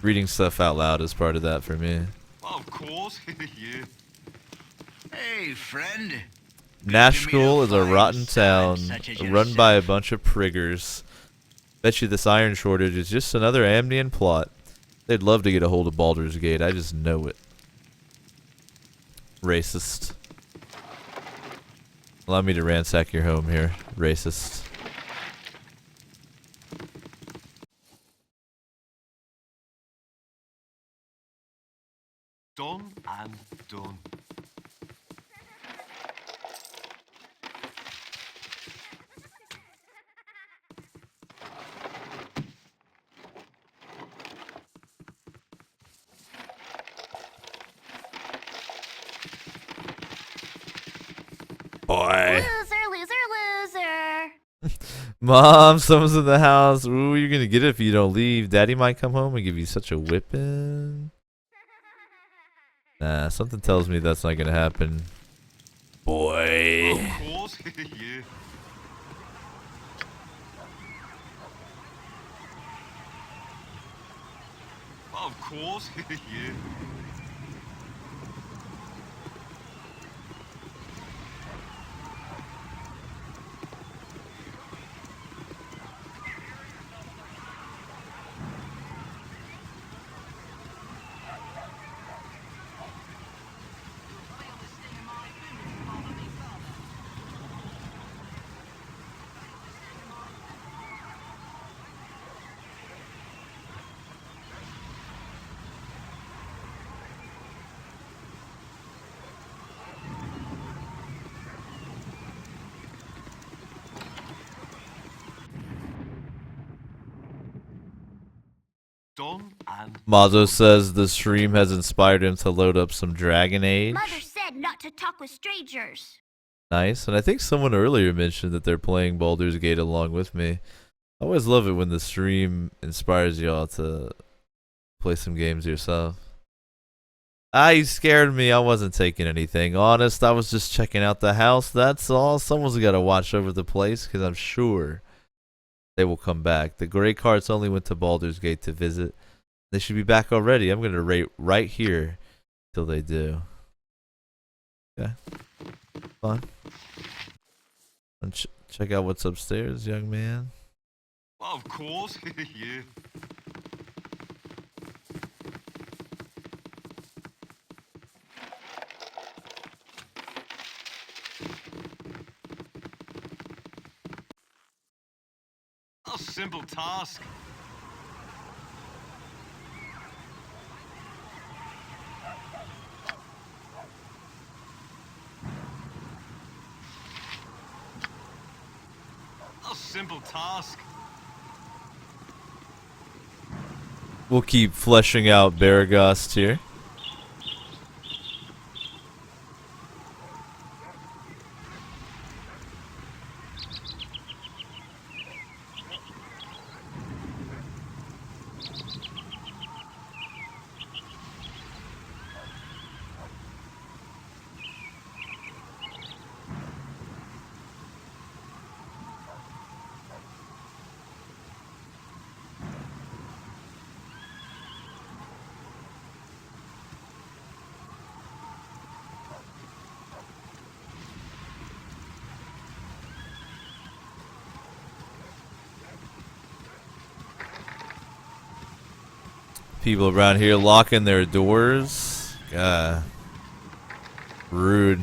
A: reading stuff out loud is part of that for me.
B: Of course. Yeah.
G: Hey, friend.
A: Nashkel is a rotten town run by a bunch of priggers. Bet you this iron shortage is just another Amnian plot. They'd love to get a hold of Baldur's Gate. I just know it. Racist. Allow me to ransack your home here. Racist.
B: Done and done.
A: Boy.
C: Loser, loser, loser.
A: Mom, someone's in the house. Ooh, you're gonna get it if you don't leave. Daddy might come home and give you such a whipping. Nah, something tells me that's not gonna happen. Boy.
B: Of course, yeah. Of course, yeah. Done and
A: Mazo says the stream has inspired him to load up some Dragon Age.
C: Mother said not to talk with strangers.
A: Nice. And I think someone earlier mentioned that they're playing Baldur's Gate along with me. I always love it when the stream inspires y'all to play some games yourself. Ah, you scared me. I wasn't taking anything. Honest, I was just checking out the house. That's all. Someone's got to watch over the place because I'm sure they will come back. The gray carts only went to Baldur's Gate to visit. They should be back already. I'm going to rate right here till they do. Okay. Fun. And check out what's upstairs, young man.
B: of course, yeah. A simple task. A simple task.
A: We'll keep fleshing out Baragast here. People around here locking their doors. God. Rude.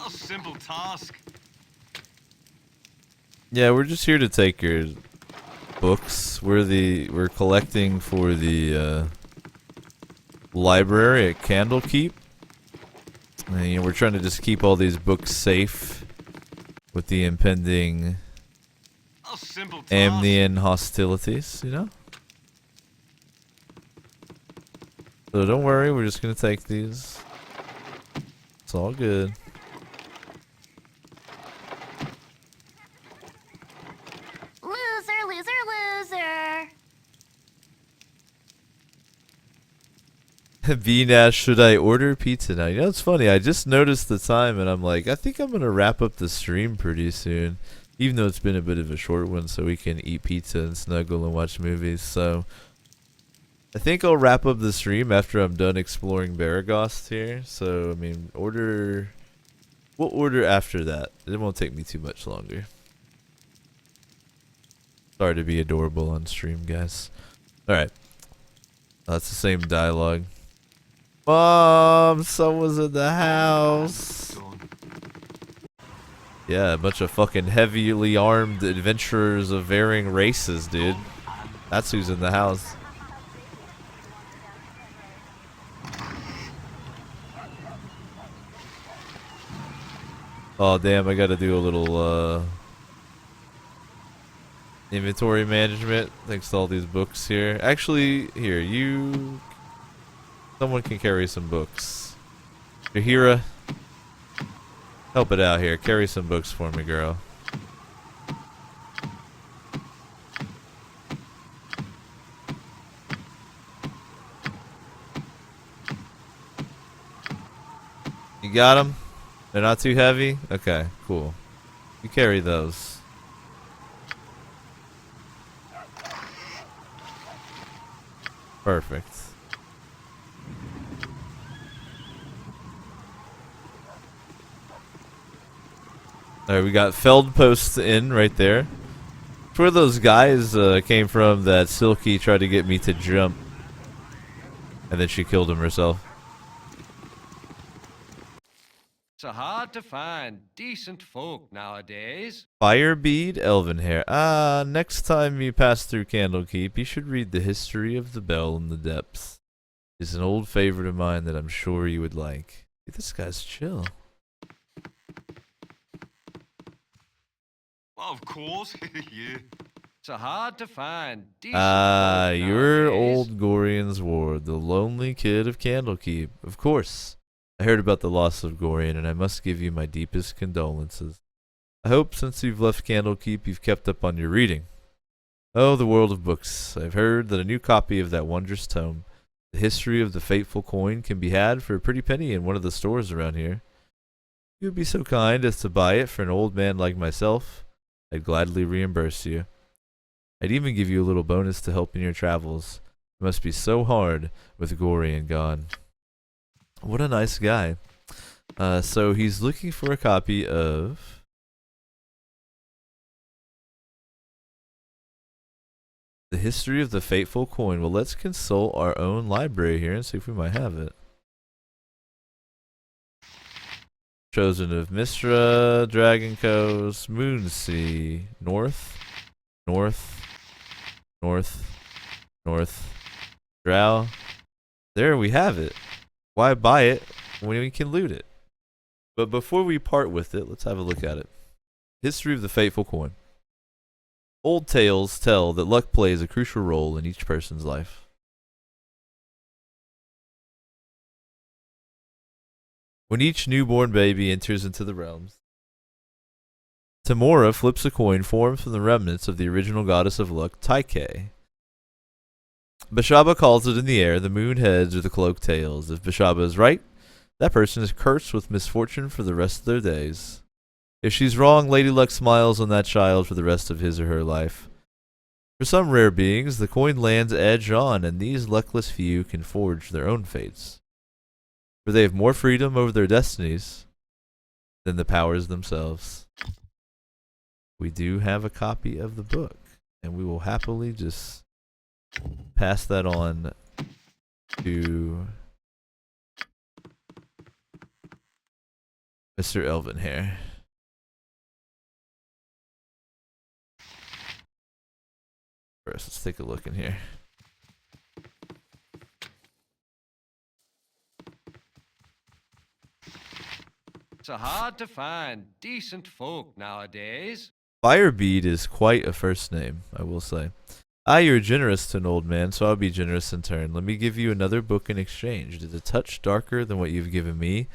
B: A simple task.
A: Yeah, we're just here to take your books. We're collecting for the library at Candlekeep. And, you know, we're trying to just keep all these books safe with the impending
B: A simple task.
A: Amnian hostilities, you know? So don't worry, we're just gonna take these. It's all good.
C: Loser, loser, loser.
A: B-Nash, should I order pizza now? You know, it's funny. I just noticed the time and I'm like, I think I'm going to wrap up the stream pretty soon. Even though it's been a bit of a short one so we can eat pizza and snuggle and watch movies. So I think I'll wrap up the stream after I'm done exploring Baragost here. So, I mean, we'll order after that. It won't take me too much longer. Sorry to be adorable on stream, guys. Alright. That's the same dialogue. Mom, someone's in the house. Yeah, a bunch of fucking heavily armed adventurers of varying races, dude. That's who's in the house. Oh damn, I gotta do a little inventory management thanks to all these books here. Actually, here, someone can carry some books. Yahira, help it out here. Carry some books for me, girl. You got them? They're not too heavy? Okay, cool. You carry those. Perfect. Alright, we got Feldpost Inn right there. It's where those guys came from that Silky tried to get me to jump. And then she killed him herself.
K: It's hard to find decent folk nowadays.
A: Firebead, elven hair. Next time you pass through Candlekeep, you should read The History of the Bell in the Depths. It's an old favorite of mine that I'm sure you would like. Dude, this guy's chill.
B: Well, of course. Yeah.
K: It's hard to find decent folk
A: You're
K: nowadays.
A: old Gorian's ward, the lonely kid of Candlekeep. Of course. I heard about the loss of Gorian, and I must give you my deepest condolences. I hope since you've left Candlekeep, you've kept up on your reading. Oh, the world of books. I've heard that a new copy of that wondrous tome, The History of the Fateful Coin, can be had for a pretty penny in one of the stores around here. If you would be so kind as to buy it for an old man like myself, I'd gladly reimburse you. I'd even give you a little bonus to help in your travels. It must be so hard with Gorian gone. What a nice guy. So he's looking for a copy of The History of the Fateful Coin. Well, let's consult our own library here and see if we might have it. Chosen of Mistra, Dragon Coast, Moonsea, North, Drow. There we have it. Why buy it when we can loot it? But before we part with it, let's have a look at it. History of the Fateful Coin. Old tales tell that luck plays a crucial role in each person's life. When each newborn baby enters into the realms, Tamora flips a coin formed from the remnants of the original goddess of luck, Tyche. Bashaba calls it in the air, the moon heads or the cloak tails. If Bashaba is right, that person is cursed with misfortune for the rest of their days. If she's wrong, Lady Luck smiles on that child for the rest of his or her life. For some rare beings, the coin lands edge on, and these luckless few can forge their own fates. For they have more freedom over their destinies than the powers themselves. We do have a copy of the book, and we will happily just pass that on to Mr. Elven here. First, let's take a look in here.
K: It's hard to find decent folk nowadays.
A: Firebead is quite a first name, I will say. You're generous to an old man, so I'll be generous in turn. Let me give you another book in exchange. It is a touch darker than what you've given me,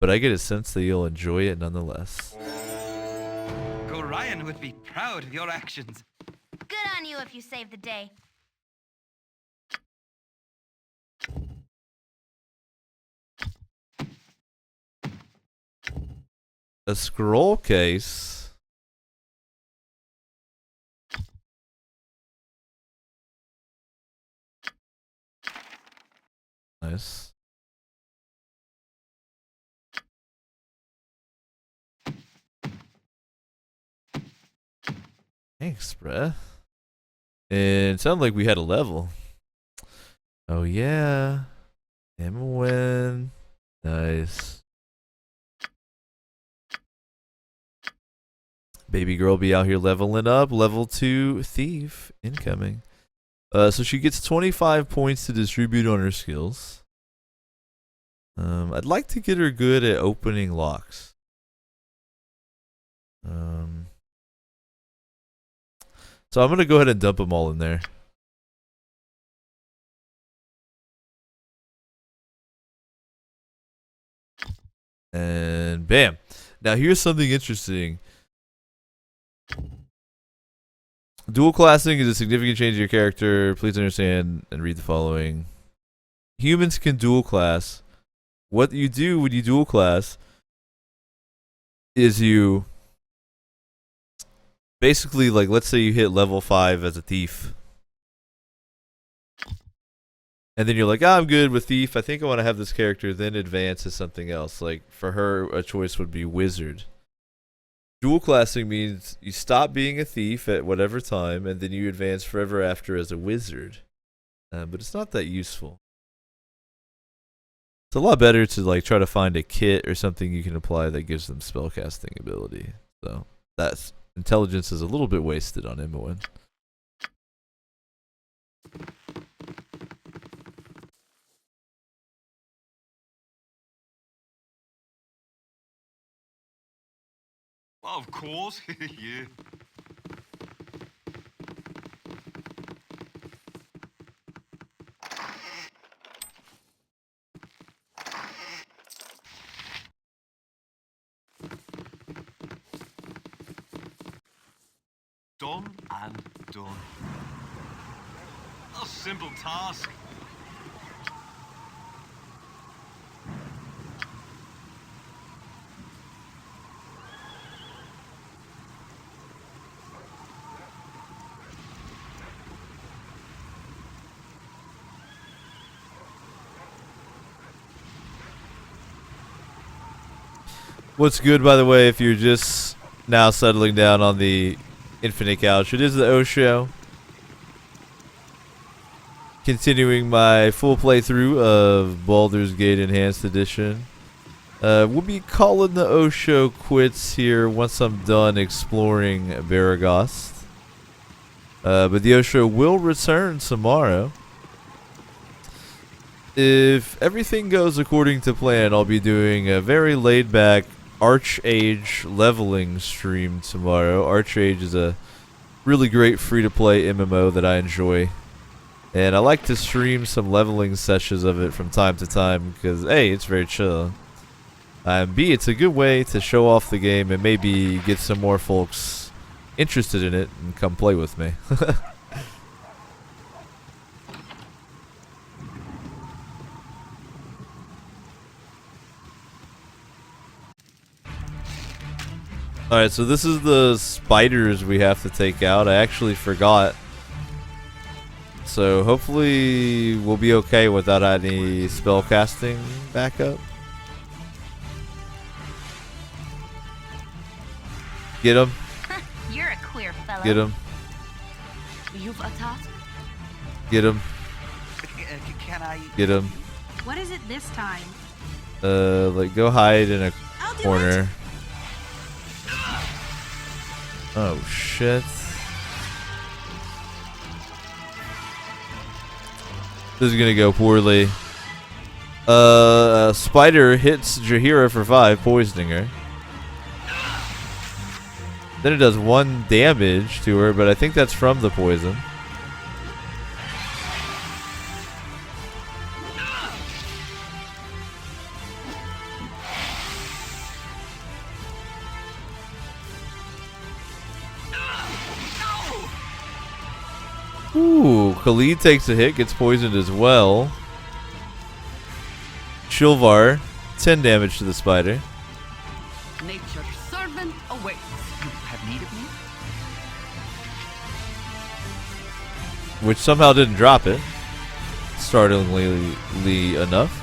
A: but I get a sense that you'll enjoy it nonetheless.
J: Gorian would be proud of your actions.
C: Good on you if you saved the day.
A: A scroll case. Nice. Thanks, bruh. And it sounded like we had a level. Oh yeah. Emma win. Nice. Baby girl be out here leveling up. Level 2 thief incoming. So she gets 25 points to distribute on her skills. I'd like to get her good at opening locks. So I'm going to go ahead and dump them all in there. And bam. Now here's something interesting. Dual classing is a significant change to your character. Please understand and read the following. Humans can dual class. What you do when you dual class is you basically, like, let's say you hit level 5 as a thief. And then you're like, I'm good with thief. I think I want to have this character then advance to something else. Like, for her, a choice would be wizard. Dual classing means you stop being a thief at whatever time, and then you advance forever after as a wizard. But it's not that useful. It's a lot better to like try to find a kit or something you can apply that gives them spellcasting ability. So that's intelligence is a little bit wasted on Imoen.
B: Of course, yeah. Done and done. A simple task.
A: What's good, by the way, if you're just now settling down on the Infinite Couch, it is the O Show. Continuing my full playthrough of Baldur's Gate Enhanced Edition. We'll be calling the O Show quits here once I'm done exploring Baragost. But the O Show will return tomorrow. If everything goes according to plan, I'll be doing a very laid-back Archage leveling stream tomorrow. Archage is a really great free-to-play MMO that I enjoy. And I like to stream some leveling sessions of it from time to time because A, it's very chill. And B, it's a good way to show off the game and maybe get some more folks interested in it and come play with me. Alright, so this is the spiders we have to take out. I actually forgot. So hopefully we'll be okay without any spellcasting backup. Get him.
C: You're a queer fellow.
A: Get him.
I: You've a task?
A: Get him.
J: Can I?
A: Get him.
D: What is it this time?
A: Like go hide in a
D: I'll do
A: corner. Oh shit. This is gonna go poorly. A spider hits Jaheira for 5, poisoning her. Then it does 1 damage to her, but I think that's from the poison. Ooh, Khalid takes a hit, gets poisoned as well. Shilvar, 10 damage to the spider.
I: Nature's
A: which somehow didn't drop it, startlingly enough.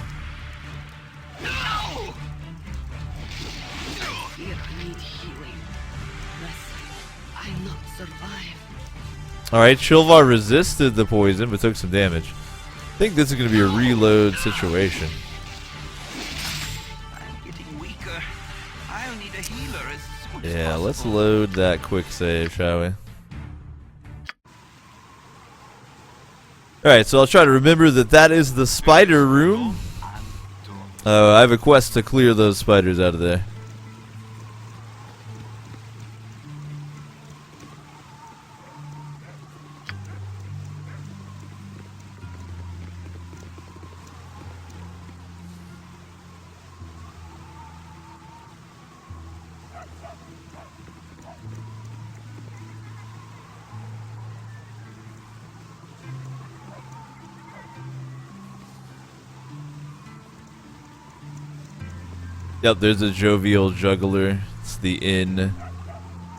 A: Alright, Shilvar resisted the poison but took some damage. I think this is going to be a reload situation.
B: I'm getting weaker. I'll need a healer as soon as
A: Yeah, let's
B: possible.
A: load that quick save, shall we? Alright, so I'll try to remember that that is the spider room. I have a quest to clear those spiders out of there. Yep, there's a jovial juggler. It's the inn.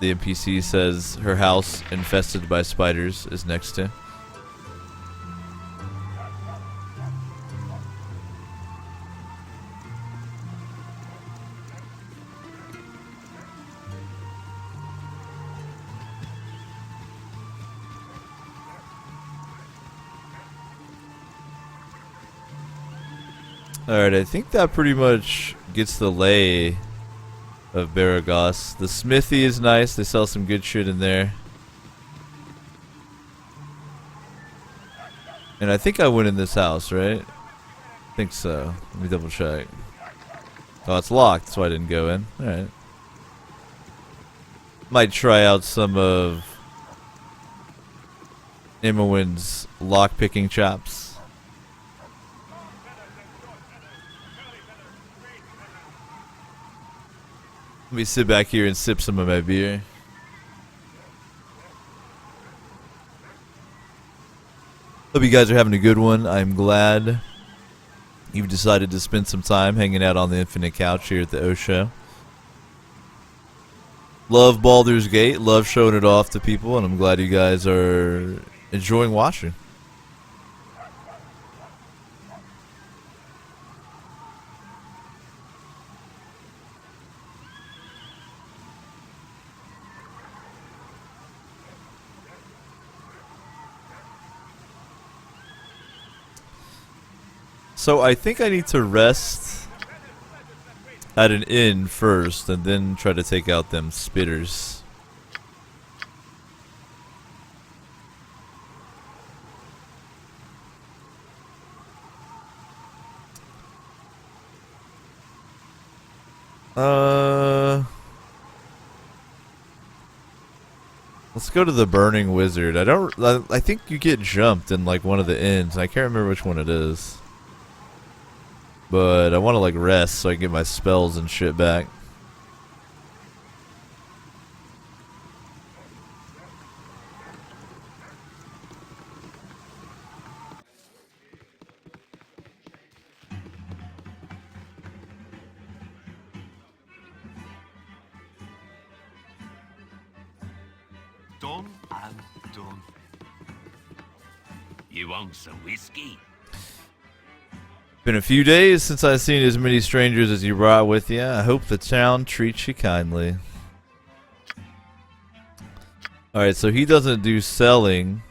A: The NPC says her house, infested by spiders, is next to. Alright, I think that pretty much gets the lay of Baragos. The smithy is nice. They sell some good shit in there. And I think I went in this house, right? I think so. Let me double check. Oh, it's locked, so I didn't go in. Alright. Might try out some of Imowin's lock-picking chops. Let me sit back here and sip some of my beer. Hope you guys are having a good one. I'm glad you've decided to spend some time hanging out on the Infinite Couch here at the O Show. Love Baldur's Gate. Love showing it off to people, and I'm glad you guys are enjoying watching. So I think I need to rest at an inn first and then try to take out them spitters. Let's go to the Burning Wizard. I think you get jumped in like one of the inns. I can't remember which one it is. But I want to like rest so I can get my spells and shit back.
B: Done and done.
G: You want some whiskey?
A: Been a few days since I've seen as many strangers as you brought with you. I hope the town treats you kindly. Alright, so he doesn't do selling.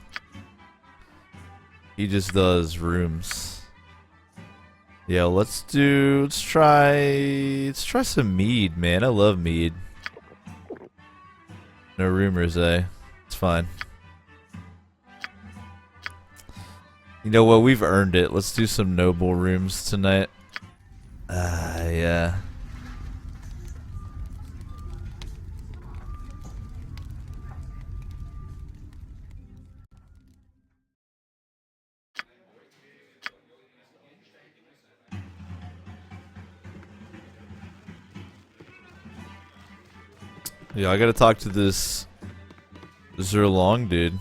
A: He just does rooms. Yeah, let's try some mead, man. I love mead. No rumors, eh? It's fine. You know what? We've earned it. Let's do some noble rooms tonight. Yeah. Yeah, I gotta talk to this Zerlong dude.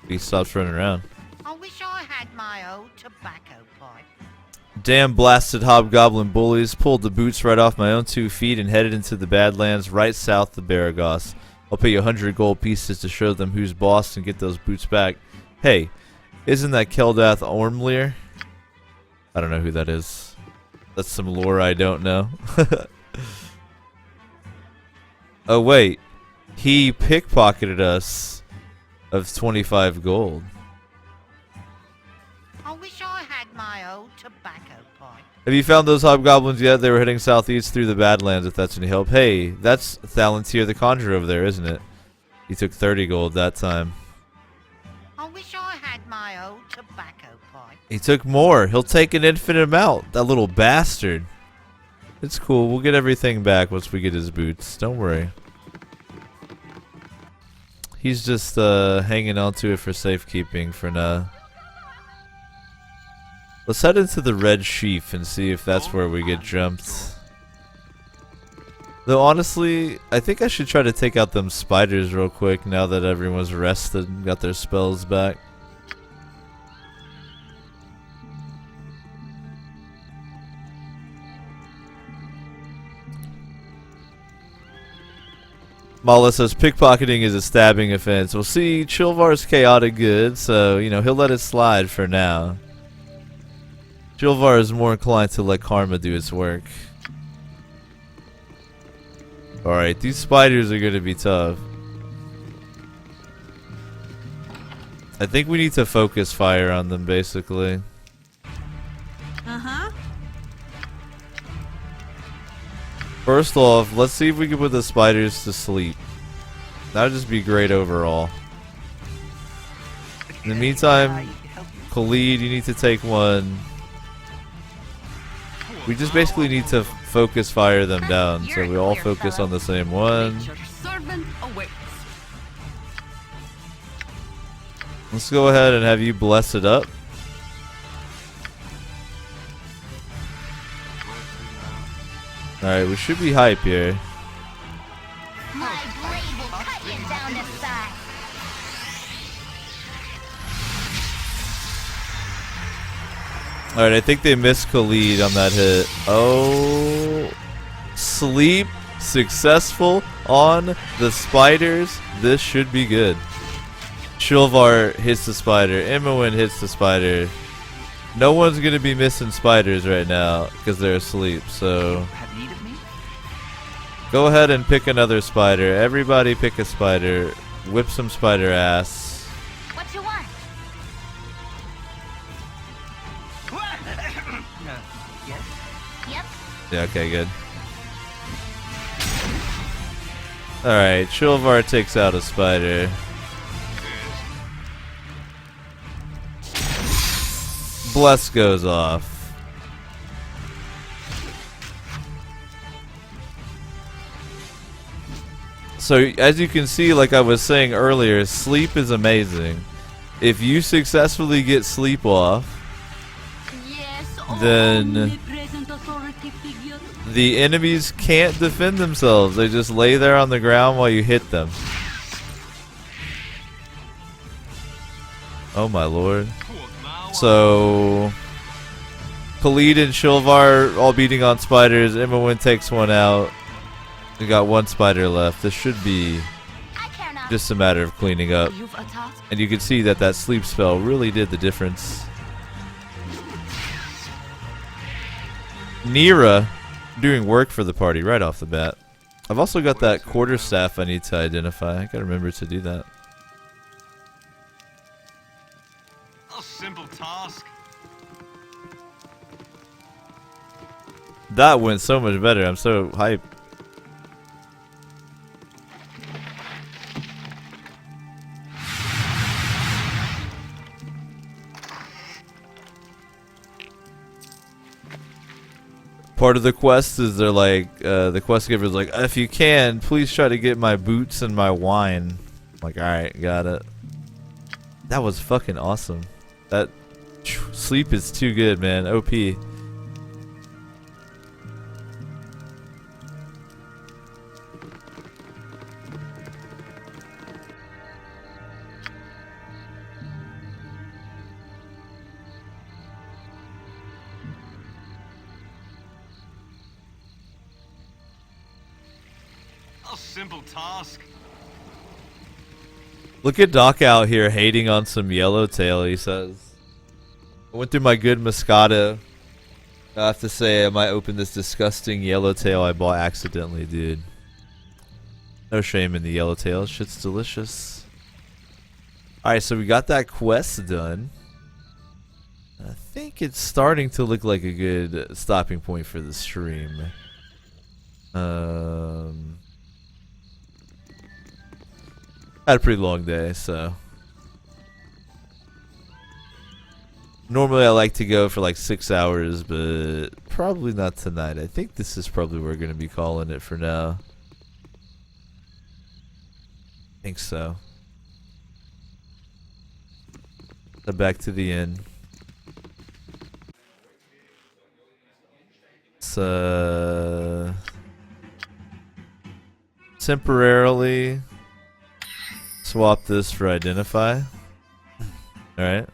A: He stops running around.
C: I wish I had my old tobacco pipe.
A: Damn blasted hobgoblin bullies pulled the boots right off my own 2 feet and headed into the Badlands right south of Baragos. I'll pay you 100 gold pieces to show them who's boss and get those boots back. Hey, isn't that Keldath Ormlir? I don't know who that is. That's some lore I don't know. Oh wait, he pickpocketed us of 25 gold.
H: I wish I had my old tobacco pipe.
A: Have you found those hobgoblins yet? They were heading southeast through the Badlands, if that's any help. Hey, that's Thalantir the Conjurer over there, isn't it? He took 30 gold that time.
H: I wish I had my old tobacco pipe.
A: He took more. He'll take an infinite amount. That little bastard. It's cool. We'll get everything back once we get his boots. Don't worry. He's just hanging on to it for safekeeping for now. Let's head into the Red Sheaf and see if that's where we get jumped. Though honestly, I think I should try to take out them spiders real quick now that everyone's rested and got their spells back. Mala says pickpocketing is a stabbing offense. Well, see, Chilvar's chaotic good, so, you know, he'll let it slide for now. Chilvar is more inclined to let karma do its work. Alright, these spiders are gonna be tough. I think we need to focus fire on them, basically.
D: Uh-huh.
A: First off, let's see if we can put the spiders to sleep. That would just be great overall. In the meantime, Khalid, you need to take one. We just basically need to focus fire them down, so we all focus on the same one. Let's go ahead and have you bless it up. Alright, we should be hype here.
C: My blade will cut you down to size.
A: Alright, I think they missed Khalid on that hit. Oh. Sleep successful on the spiders. This should be good. Shulvar hits the spider. Imoen hits the spider. No one's going to be missing spiders right now because they're asleep, so... Go ahead and pick another spider. Everybody pick a spider. Whip some spider ass.
C: What you want? Yep.
A: Yeah, okay, good. Alright, Chilvar takes out a spider. Bless goes off. So, as you can see, like I was saying earlier, sleep is amazing. If you successfully get sleep off, then the enemies can't defend themselves. They just lay there on the ground while you hit them. Oh my lord. So, Khalid and Shilvar all beating on spiders. Imoen takes one out. We got one spider left. This should be just a matter of cleaning up. And you can see that that sleep spell really did the difference. Nira doing work for the party right off the bat. I've also got that quarterstaff I need to identify. I gotta remember to do that.
K: A simple task.
A: That went so much better. I'm so hyped. Part of the quest is they're like, the quest giver's like, if you can, please try to get my boots and my wine. I'm like, alright, got it. That was fucking awesome. That sleep is too good, man. OP.
K: A simple task.
A: Look at Doc out here hating on some yellowtail, he says. I went through my good Moscato. I have to say, I might open this disgusting yellowtail I bought accidentally, dude. No shame in the yellowtail. Shit's delicious. Alright, so we got that quest done. I think it's starting to look like a good stopping point for the stream. Had a pretty long day, so. Normally I like to go for like 6 hours, but probably not tonight. I think this is probably where we're going to be calling it for now. I think so. Head back to the inn. Let's temporarily swap this for identify. Alright.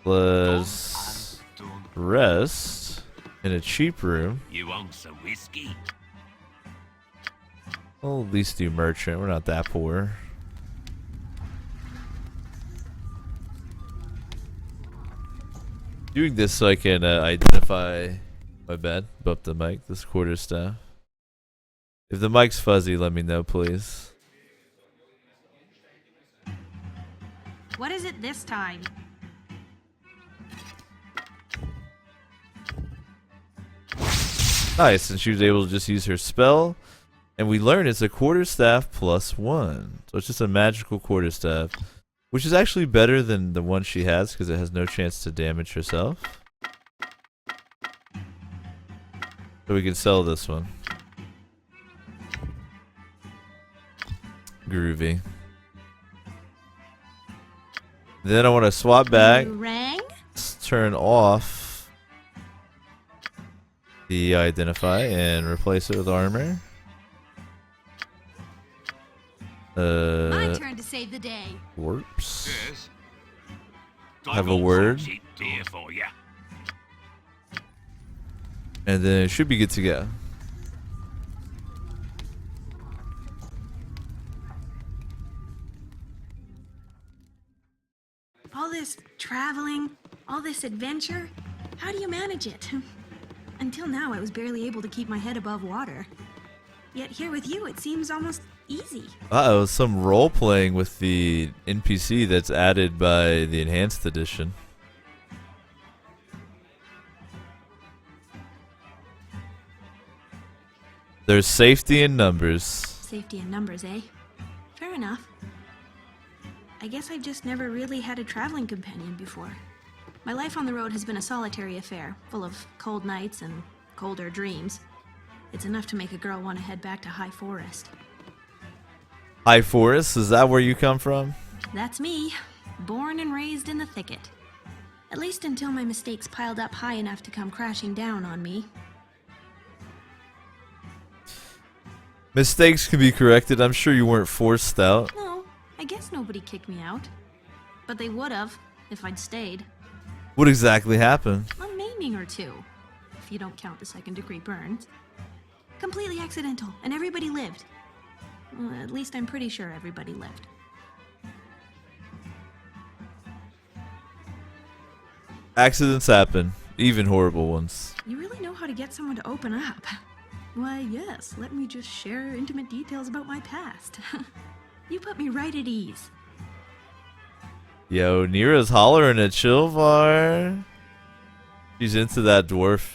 A: Let's rest in a cheap room.
G: You want some whiskey?
A: We'll at least do merchant. We're not that poor. Doing this so I can identify my bed. Bump the mic. This quarterstaff. If the mic's fuzzy, let me know, please.
D: What is it this time?
A: Nice, and she was able to just use her spell. And we learn it's a quarterstaff +1. So it's just a magical quarterstaff. Which is actually better than the one she has because it has no chance to damage herself. So we can sell this one. Groovy. Then I want to swap back. Let's turn off the identify and replace it with armor.
C: My turn to save the day.
A: Warps.
G: Yes.
A: Have a word.
G: Here for ya.
A: And then it should be good to go.
D: All this traveling, all this adventure, how do you manage it? Until now, I was barely able to keep my head above water. Yet here with you, it seems almost easy.
A: Uh-oh, some role-playing with the NPC that's added by the Enhanced Edition. There's safety in numbers.
D: Safety in numbers, eh? Fair enough. I guess I've just never really had a traveling companion before. My life on the road has been a solitary affair, full of cold nights and colder dreams. It's enough to make a girl want to head back to High Forest.
A: High Forest? Is that where you come from?
D: That's me, born and raised in the thicket. At least until my mistakes piled up high enough to come crashing down on me.
A: Mistakes can be corrected. I'm sure you weren't forced out.
D: No, I guess nobody kicked me out. But they would have, if I'd stayed.
A: What exactly happened?
D: A maiming or two, if you don't count the second-degree burns. Completely accidental, and everybody lived. Well, at least I'm pretty sure everybody lived.
A: Accidents happen, even horrible ones.
D: You really know how to get someone to open up. Why, yes, let me just share intimate details about my past. You put me right at ease.
A: Yo, Nira's hollering at Chilvar. She's into that dwarf.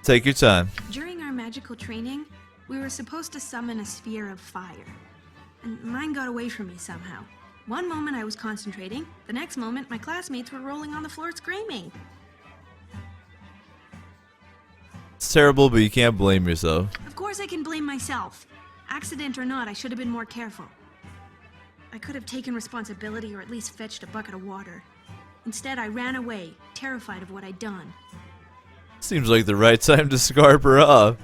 A: Take your time.
D: During our magical training, we were supposed to summon a sphere of fire. And mine got away from me somehow. One moment I was concentrating, the next moment my classmates were rolling on the floor screaming.
A: It's terrible, but you can't blame yourself.
D: Of course I can blame myself. Accident or not, I should have been more careful. I could have taken responsibility or at least fetched a bucket of water. Instead, I ran away, terrified of what I'd done.
A: Seems like the right time to scarp her up.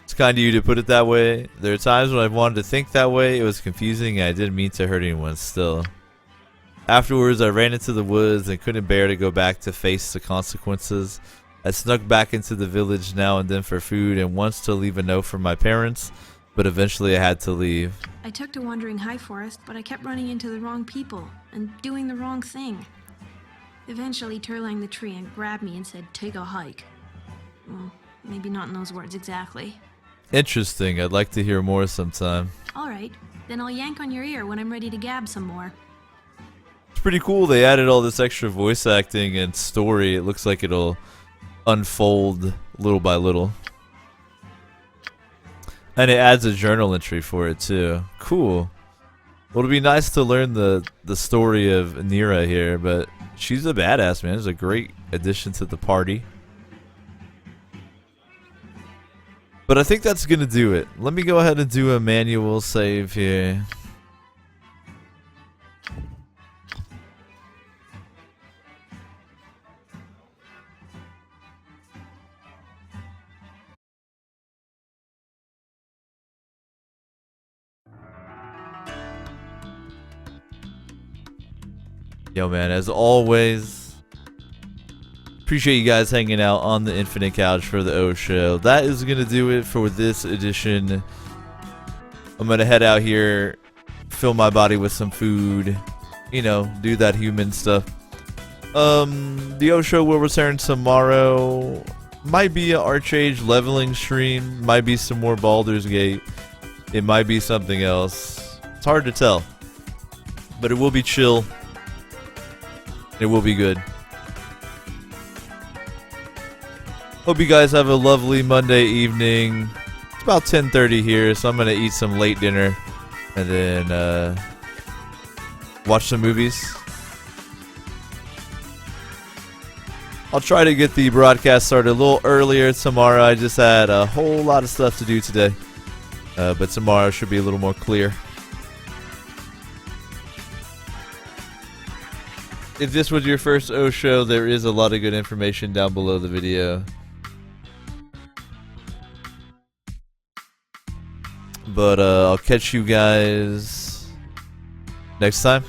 A: It's kind of you to put it that way. There are times when I've wanted to think that way. It was confusing and I didn't mean to hurt anyone still. Afterwards, I ran into the woods and couldn't bear to go back to face the consequences. I snuck back into the village now and then for food and once to leave a note for my parents, but eventually I had to leave.
D: I took to wandering high forest, but I kept running into the wrong people and doing the wrong thing. Eventually, Turlang the tree and grabbed me and said, "Take a hike." Well, maybe not in those words exactly.
A: Interesting. I'd like to hear more sometime.
D: All right, then I'll yank on your ear when I'm ready to gab some more.
A: It's pretty cool. They added all this extra voice acting and story. It looks like it'll unfold little by little. And it adds a journal entry for it too. Cool. Well, it'll be nice to learn the story of Nira here, but she's a badass, man. It's a great addition to the party. But I think that's gonna do it. Let me go ahead and do a manual save here. Yo, man, as always, appreciate you guys hanging out on the Infinite Couch for the O Show. That is going to do it for this edition. I'm going to head out here, fill my body with some food, you know, do that human stuff. The O Show will return tomorrow. Might be an Archage leveling stream, might be some more Baldur's Gate, it might be something else. It's hard to tell, but it will be chill. It will be good. Hope you guys have a lovely Monday evening. It's about 10:30 here, so I'm gonna eat some late dinner and then watch some movies. I'll try to get the broadcast started a little earlier tomorrow. I just had a whole lot of stuff to do today, but tomorrow should be a little more clear. If this was your first O Show, there is a lot of good information down below the video. But I'll catch you guys next time.